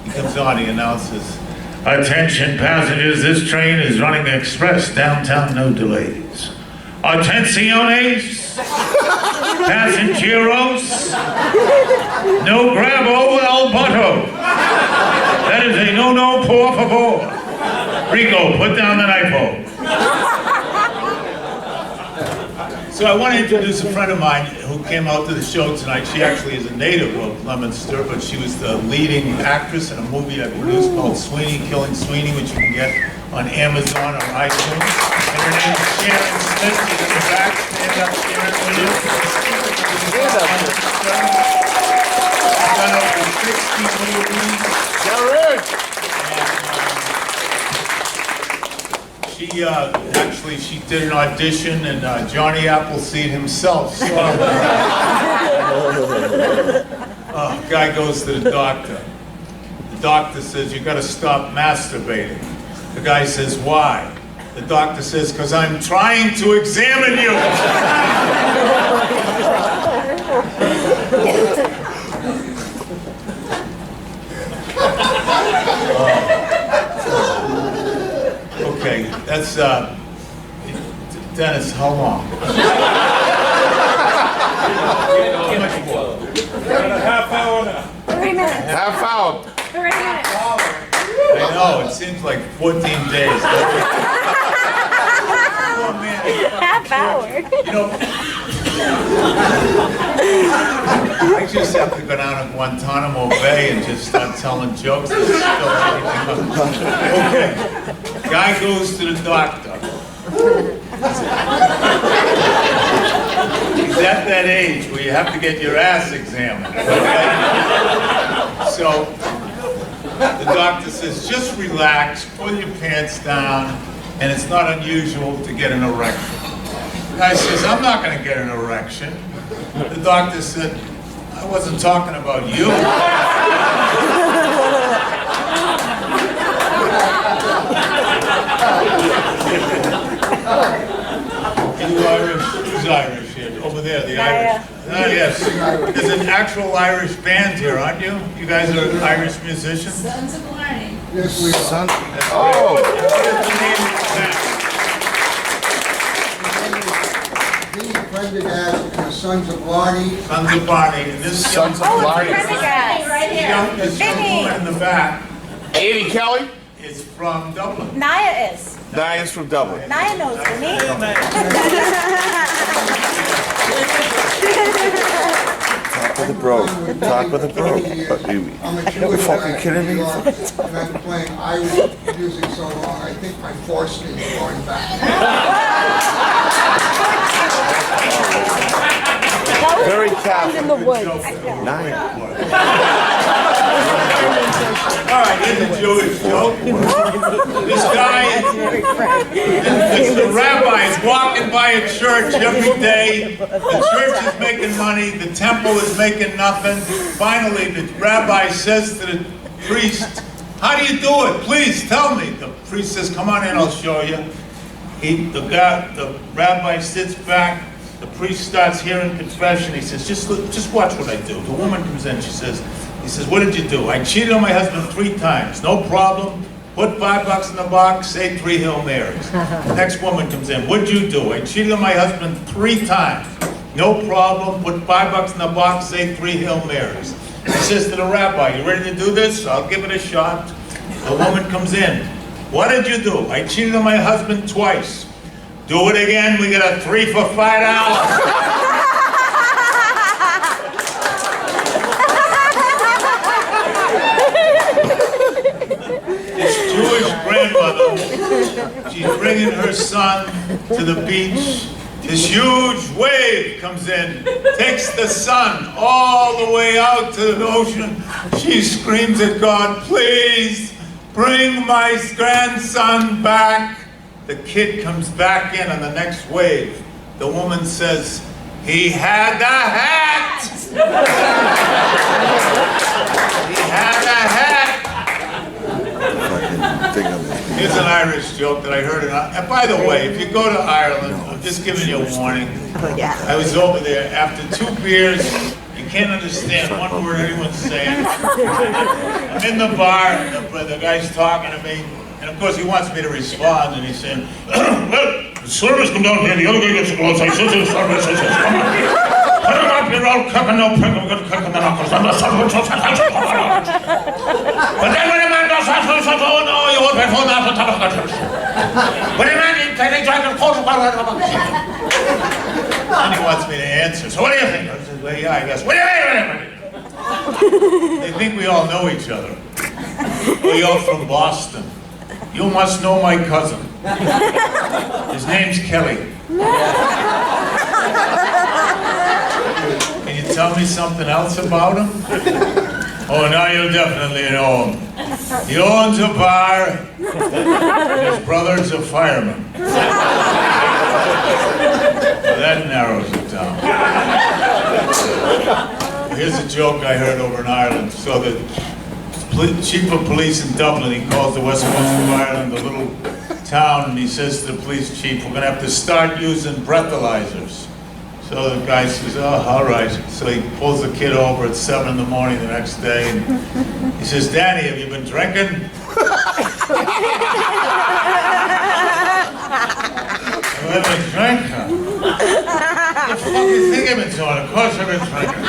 He comes on, he announces, "Attention passengers, this train is running express downtown, no delays. Atenciones, pasajeros, no grabo el botto. That is a no, por favor. Rico, put down the knife. So I want to introduce a friend of mine who came out to the show tonight. She actually is a native of Leominster, but she was the leading actress in a movie I produced called Sweeney, Killing Sweeney, which you can get on Amazon or iTunes. And her name is Sharon Smith. She's in the back. Stand up, Sharon, will you? She's done over 60 movies. She she did an audition, and Johnny Appleseed himself saw her. Guy goes to the doctor. The doctor says, "You gotta stop masturbating." The guy says, "Why?" The doctor says, "'Cause I'm trying to examine you." Okay, that's, Dennis, how long? Half hour now. 3 minutes. Half hour. 3 minutes. I know, it seems like 14 days. Oh, man. Half hour. You know, I just have to go down to Guantanamo Bay and just start telling jokes. Okay, guy goes to the doctor. He's at that age where you have to get your ass examined. Okay? So the doctor says, "Just relax, pull your pants down, and it's not unusual to get an erection." The guy says, "I'm not going to get an erection." The doctor said, "I wasn't talking about you." You Irish? Who's Irish here? Over there, the Irish. Ah, yes. There's an actual Irish band here, aren't you? You guys are Irish musicians? Sons of Learning. Yes, we are. Son. That's Oh. great. What is the name of the band? The Prendergast and the Sons of Lardy. Sons of Barney. And this young, Sons of Oh, it's Lardy. Prendergast. Right here. this young woman in the back 80 Kelly. is from Dublin. Naya is. Diane's from Dublin. Naya knows me. Talk with a bro. Talk with a bro. I'm a Jewish fucking guy, kidding me? New York, and I've been playing Irish music so long, I think my force is going back. Very Catholic. In the woods. Nine. All right, here's a Jewish joke. This guy, the rabbi is walking by a church every day. The church is making money. The temple is making nothing. Finally, the rabbi says to the priest, "How do you do it? Please tell me." The priest says, "Come on in, I'll show you." The rabbi sits back. The priest starts hearing confession. He says, just watch what I do." The woman comes in. He says, "What did you do?" "I cheated on my husband 3 times. No problem. Put $5 in the box, say 3 Hail Marys." The next woman comes in. "What'd you do?" "I cheated on my husband 3 times. No problem. Put $5 in the box, say 3 Hail Marys." He says to the rabbi, "You ready to do this? I'll give it a shot." The woman comes in. "What did you do?" "I cheated on my husband twice." "Do it again, we get a 3 for $5. This Jewish grandmother, she's bringing her son to the beach. This huge wave comes in, takes the son all the way out to the ocean. She screams at God, "Please bring my grandson back." The kid comes back in on the next wave. The woman says, "He had a hat." He had a hat. Here's an Irish joke that I heard. And by the way, if you go to Ireland, I'm just giving you a warning. I was over there. After 2 beers, you can't understand one word anyone's saying. I'm in the bar, and the guy's talking to me. And of course, he wants me to respond, and he's saying, "Well, the servers come down here, the other guy gets to go outside, come on. Put him up, you're all cooking, no prick, we're going to cook in the knuckles, and the servers come on. But then when a man does that, he says, "Oh no, you won't be for that, the when a man can they try to close the and he wants me to answer. "So what do you think?" I said, "Well, yeah, I guess. What do you mean? They think we all know each other. Well, you're from Boston. You must know my cousin. His name's Kelly. Can you tell me something else about him?" "Oh, now you definitely know him. He owns a bar, and his brother's a fireman." That narrows it down. Here's a joke I heard over in Ireland. So the chief of police in Dublin, he calls the west coast of Ireland a little town, and he says to the police chief, we're gonna have to start using breathalyzers. So the guy says, oh, all right. So he pulls the kid over at 7 in the morning the next day, and he says, Danny, have you been drinking? I've been drinking. What the fuck do you think I've been doing? Of course I've been drinking.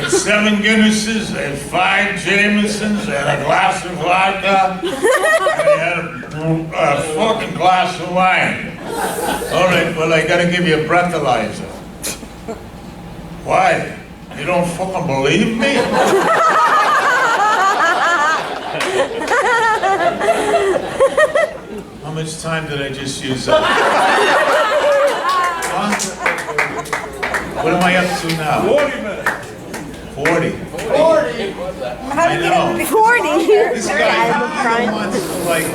And 7 Guinnesses, and 5 Jamesons, and a glass of vodka, and a fucking glass of wine. All right, well, I gotta give you a breathalyzer. Why? You don't fucking believe me? How much time did I just use up? Huh? What am I up to now? 40 minutes. 40. 40. I know. 40. This guy he wants to like.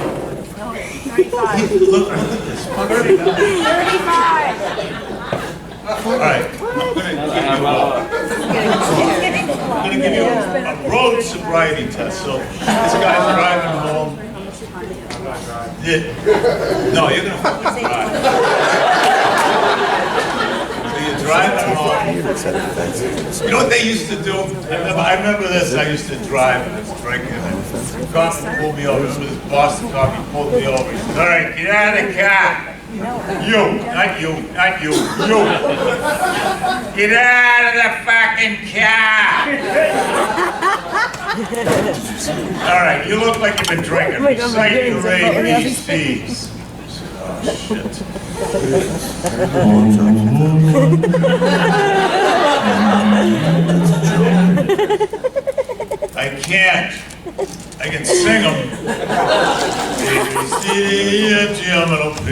Look at this. 35. All right. I'm gonna give you a road sobriety test. So this guy's driving home. Yeah. No, you're gonna fucking drive. So you're driving home. You know what they used to do? I remember this. I used to drive and I was drinking. And the cop pulled me over. This was Boston cop. He pulled me over. He said, "All right, get out of the car. You, not you, not you, you. Get out of the fucking car." All right, you look like you've been drinking. Recite your ABCs. Oh, shit. I can't. I can sing them. A-B-C-D-E-F-G-M-N-O-P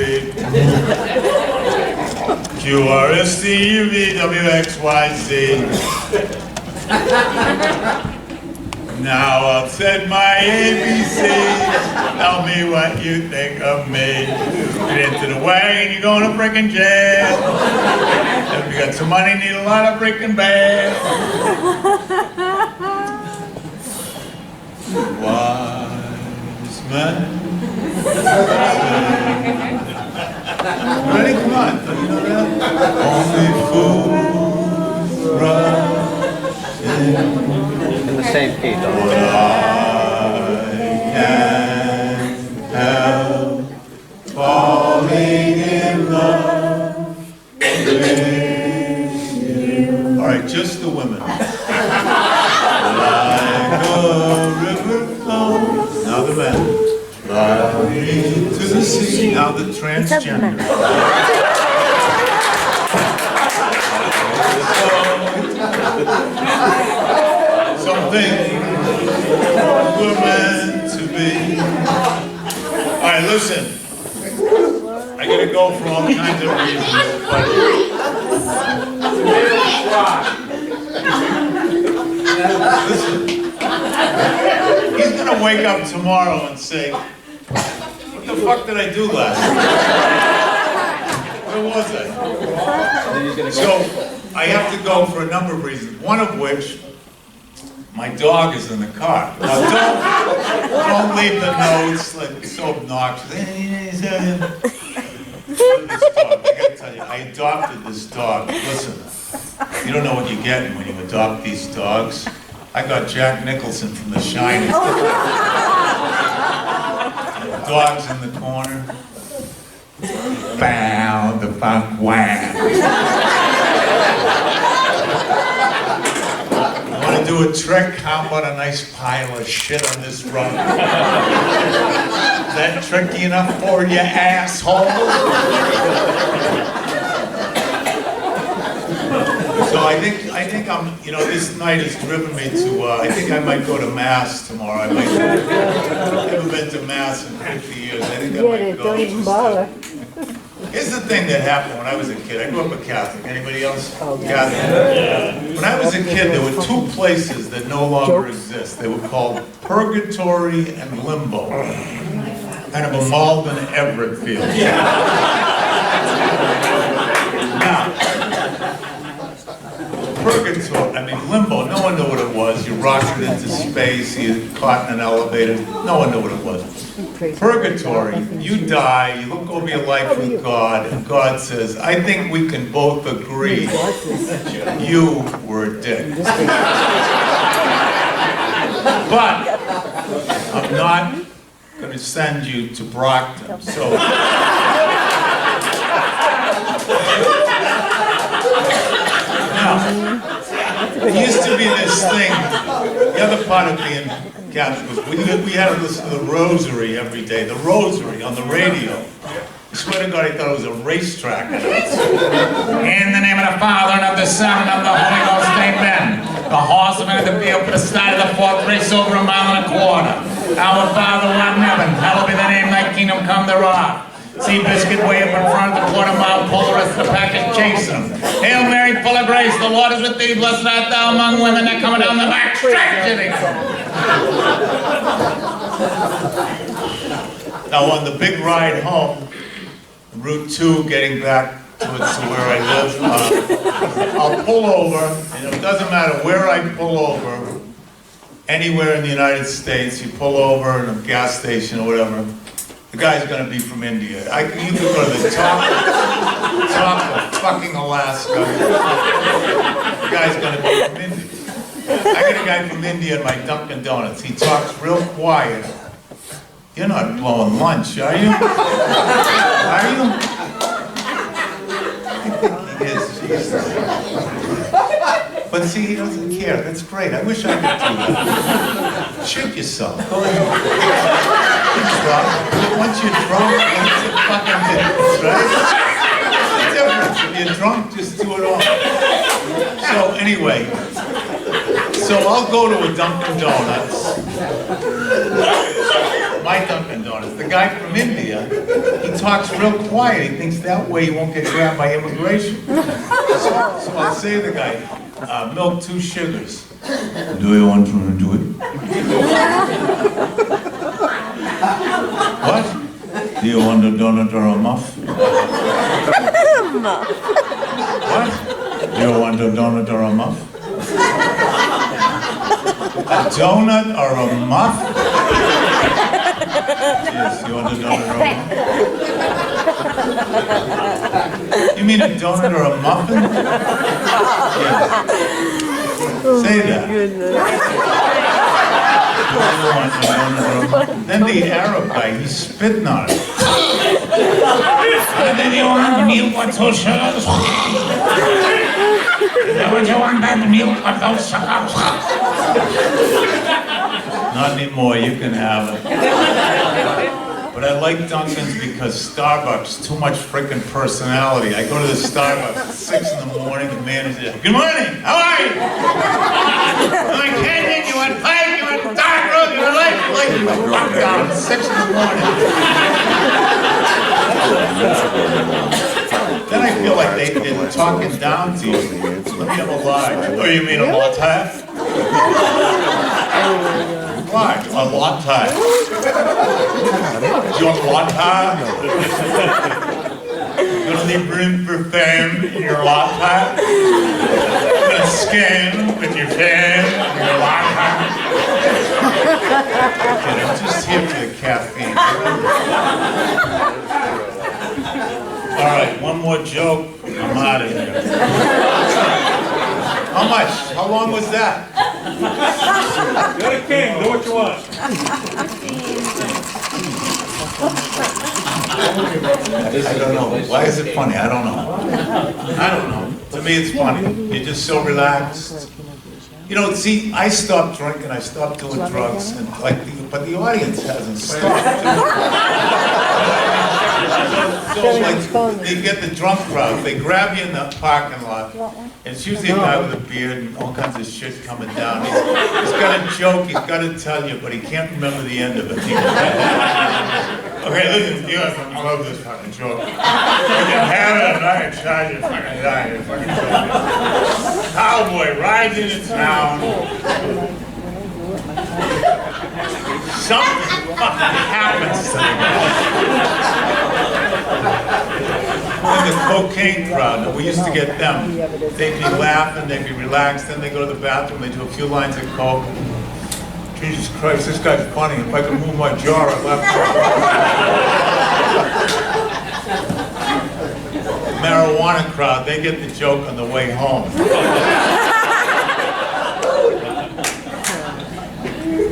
Q-R-S-T-U-V-W-X-Y-Z. Now I've said my ABCs. Tell me what you think of me. Get into the wagon, you're going to freaking jail. If you got some money, need a lot of freaking bail. Wise man. Ready? Come on. Don't you know that? Only fools rush in the same key, though. what I can't help falling in love with you. All right, just the women. Like a river flows. Now the men. Like to the sea. Now the transgender. Something we're meant to be. All right, listen. I gotta go for all kinds of reasons, but listen. He's gonna wake up tomorrow and say, "What the fuck did I do last night? Where was I?" So I have to go for a number of reasons. One of which, my dog is in the car. Now don't leave the notes like it's so obnoxious. This dog, I gotta tell you, I adopted this dog. Listen, you don't know what you're getting when you adopt these dogs. I got Jack Nicholson from The Shining. Dog's in the corner. Bow the fuck wham. Want to do a trick? How about a nice pile of shit on this rug? Is that tricky enough for you, asshole? So I think I'm, you know, this night has driven me to, I think I might go to Mass tomorrow. I've never been to Mass in 50 years. I think I might go. Don't even bother. Here's the thing that happened when I was a kid. I grew up a Catholic. Anybody else? Catholic? When I was a kid, there were 2 places that no longer exist. They were called Purgatory and Limbo. Kind of a Malden Everett feel. Now, purgatory, I mean limbo, no one knew what it was. You rocketed into space, you caught in an elevator, no one knew what it was. Purgatory, you die, you look over your life with God, and God says, I think we can both agree you were a dick. But I'm not going to send you to Brockton, so... Now, there used to be this thing, the other part of being Catholic was we had to listen to the rosary every day, the rosary on the radio. I swear to God, I thought it was a racetrack. In the name of the Father, and of the Son, and of the Holy Ghost, amen. The horseman of the field for the start of the fourth race over 1.25 miles. Our Father who art in heaven, hallowed be thy name, thy kingdom come thereof. See Biscuit way up in front of the quarter-mile pole, the rest of the pack and chase them. Hail Mary, full of grace, the Lord is with thee, blessed art thou among women, that coming down the back stretch. Now on the big ride home, Route 2, getting back to where I live, I'll pull over, and it doesn't matter where I pull over, anywhere in the United States, you pull over in a gas station or whatever, the guy's gonna be from India. You can go to the top of fucking Alaska, the guy's gonna be from India. I got a guy from India in my Dunkin' Donuts, he talks real quiet. You're not blowing lunch, are you? Are you? I think he is, Jesus. But see, he doesn't care, that's great, I wish I could do that. Shake yourself, go ahead. Once you're drunk, it's a fucking difference, right? It's different, if you're drunk, just do it all. So anyway, so I'll go to a Dunkin' Donuts. My Dunkin' Donuts. The guy from India, he talks real quiet. He thinks that way he won't get grabbed by immigration. So I'll say to the guy, milk 2 sugars. Do you want to do it? What? Do you want a donut or a muff? What? Do you want a donut or a muff? A donut or a muff? Yes, you want a donut or a muff? You mean a donut or a muffin? Yes. Say that. Then the Arab guy, he's spitting on it. And then you want milk with 2 sugars? Would you want that milk with those sugars? Not anymore, you can have it. But I like Dunkin's because Starbucks, too much freaking personality. I go to the Starbucks at 6 in the morning, the manager, good morning, how are you? You want candy, you want pie, you want dark roast, you want light, fuck down at 6 in the morning. Then I feel like they're talking down to you. Let me have a large. Oh, you mean a latte? Large, a latte. Do you want latte? You're gonna leave room for fame in your latte? You're gonna skim with your fame in your latte? Okay, I'm just here for the caffeine. All right, one more joke, I'm out of here. How much? How long was that? You're the king, do what you want. I don't know. Why is it funny? I don't know. I don't know. To me, it's funny. You're just so relaxed. You know, see, I stopped drinking, I stopped doing drugs, and but the audience hasn't stopped. So like, they get the drunk crowd, they grab you in the parking lot, and it's usually a guy with a beard and all kinds of shit coming down. He's got a joke, he's got to tell you, but he can't remember the end of it. Okay, listen, I love this fucking joke. You can have it and I can charge you fucking die, you fucking joke. Cowboy rides into town. Something fucking happens to the guy. the cocaine crowd. Now, we used to get them. They'd be laughing, they'd be relaxed, then they go to the bathroom, they do a few lines of coke. Jesus Christ, this guy's funny. If I could move my jaw, I'd laugh. Marijuana crowd, they get the joke on the way home.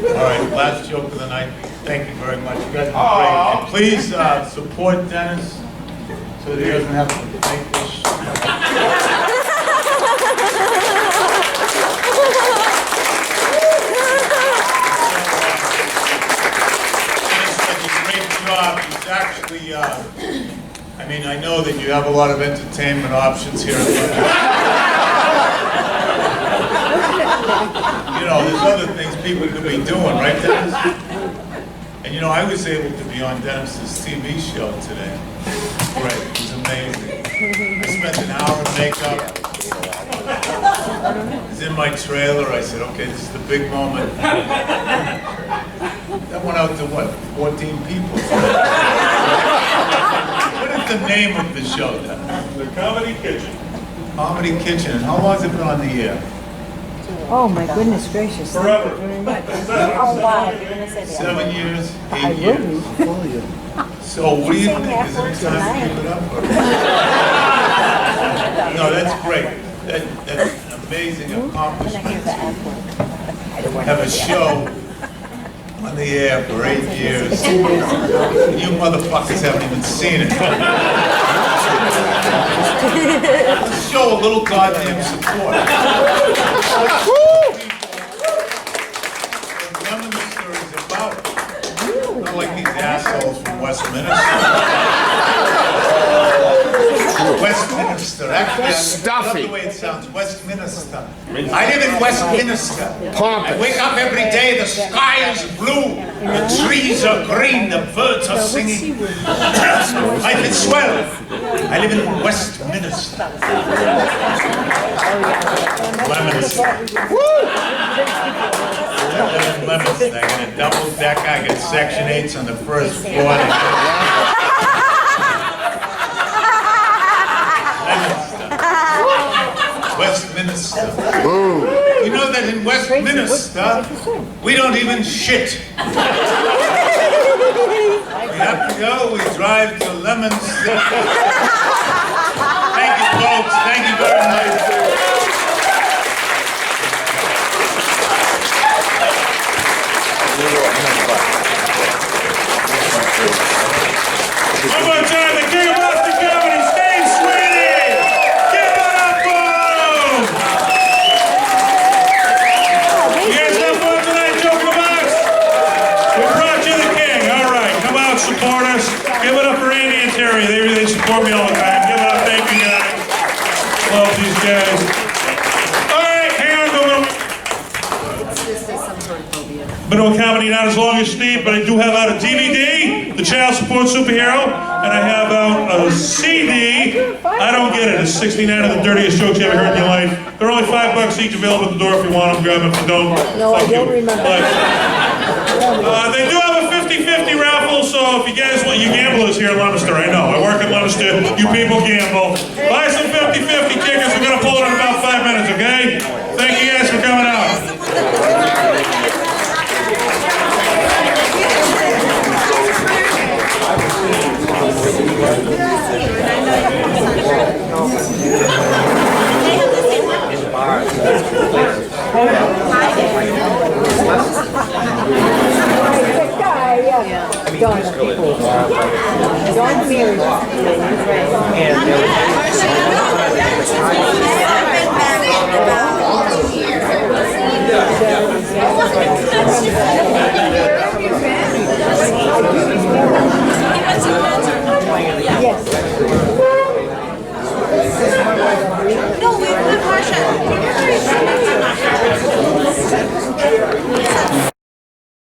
All right, last joke of the night. Thank you very much. You guys are great. And please support Dennis so that he doesn't have to make this. Dennis does a great job. He's actually, I mean, I know that you have a lot of entertainment options here. You know, there's other things people could be doing, right, Dennis? And you know, I was able to be on Dennis's TV show today. Great, it was amazing. I spent an hour in makeup. I was in my trailer. I said, okay, this is the big moment. That went out to what, 14 people? What is the name of the show, Dennis? The Comedy Kitchen. Comedy Kitchen. And how long has it been on the air? Oh, my goodness gracious. Forever. Thank you very much. Oh, wow. You're gonna say that. 7 years, I 8 will years. be. So what do you think? Is it time to give it up? Or? No, that's great. That's an amazing accomplishment. Have a show on the air for 8 years. You motherfuckers haven't even seen it. Show a little goddamn support. Leominster is about it. Not like these assholes from Westminster. Westminster, actually, Stuffy. I love the way it sounds, Westminster. I live in Westminster. I wake up every day, the sky is blue, the trees are green, the birds are singing. Life is swell. I live in Westminster. Leominster. I live in Leominster. I got a double deck, I got Section 8s on the first floor. Westminster. You know that in Westminster, we don't even shit. We have to go, we drive to Leominster. Thank you, folks. Thank you very much. One more time, the King of Boston Comedy, Steve Sweeney! Give it up for him! You guys have fun tonight, Joke in the Box? We brought you the King. All right, come out, support us. Give it up for Andy and Terry. They support me all the time. Give it up, thank you guys. Love these guys. All right, hang on, go. Been doing comedy not as long as Steve, but I do have out a DVD, The Child Support Superhero, and I have out a CD. I don't get it. It's 69 of the dirtiest jokes you ever heard in your life. They're only $5 each, available at the door if you want them. Grab them if you don't. No, I don't remember. They do have a 50-50 raffle, so if you guys want, you gamblers here in Leominster, I know. I work in Leominster. You people gamble. Buy some 50-50 tickets. We're going to pull it in about 5 minutes, okay? Thank you guys for coming out. Yeah.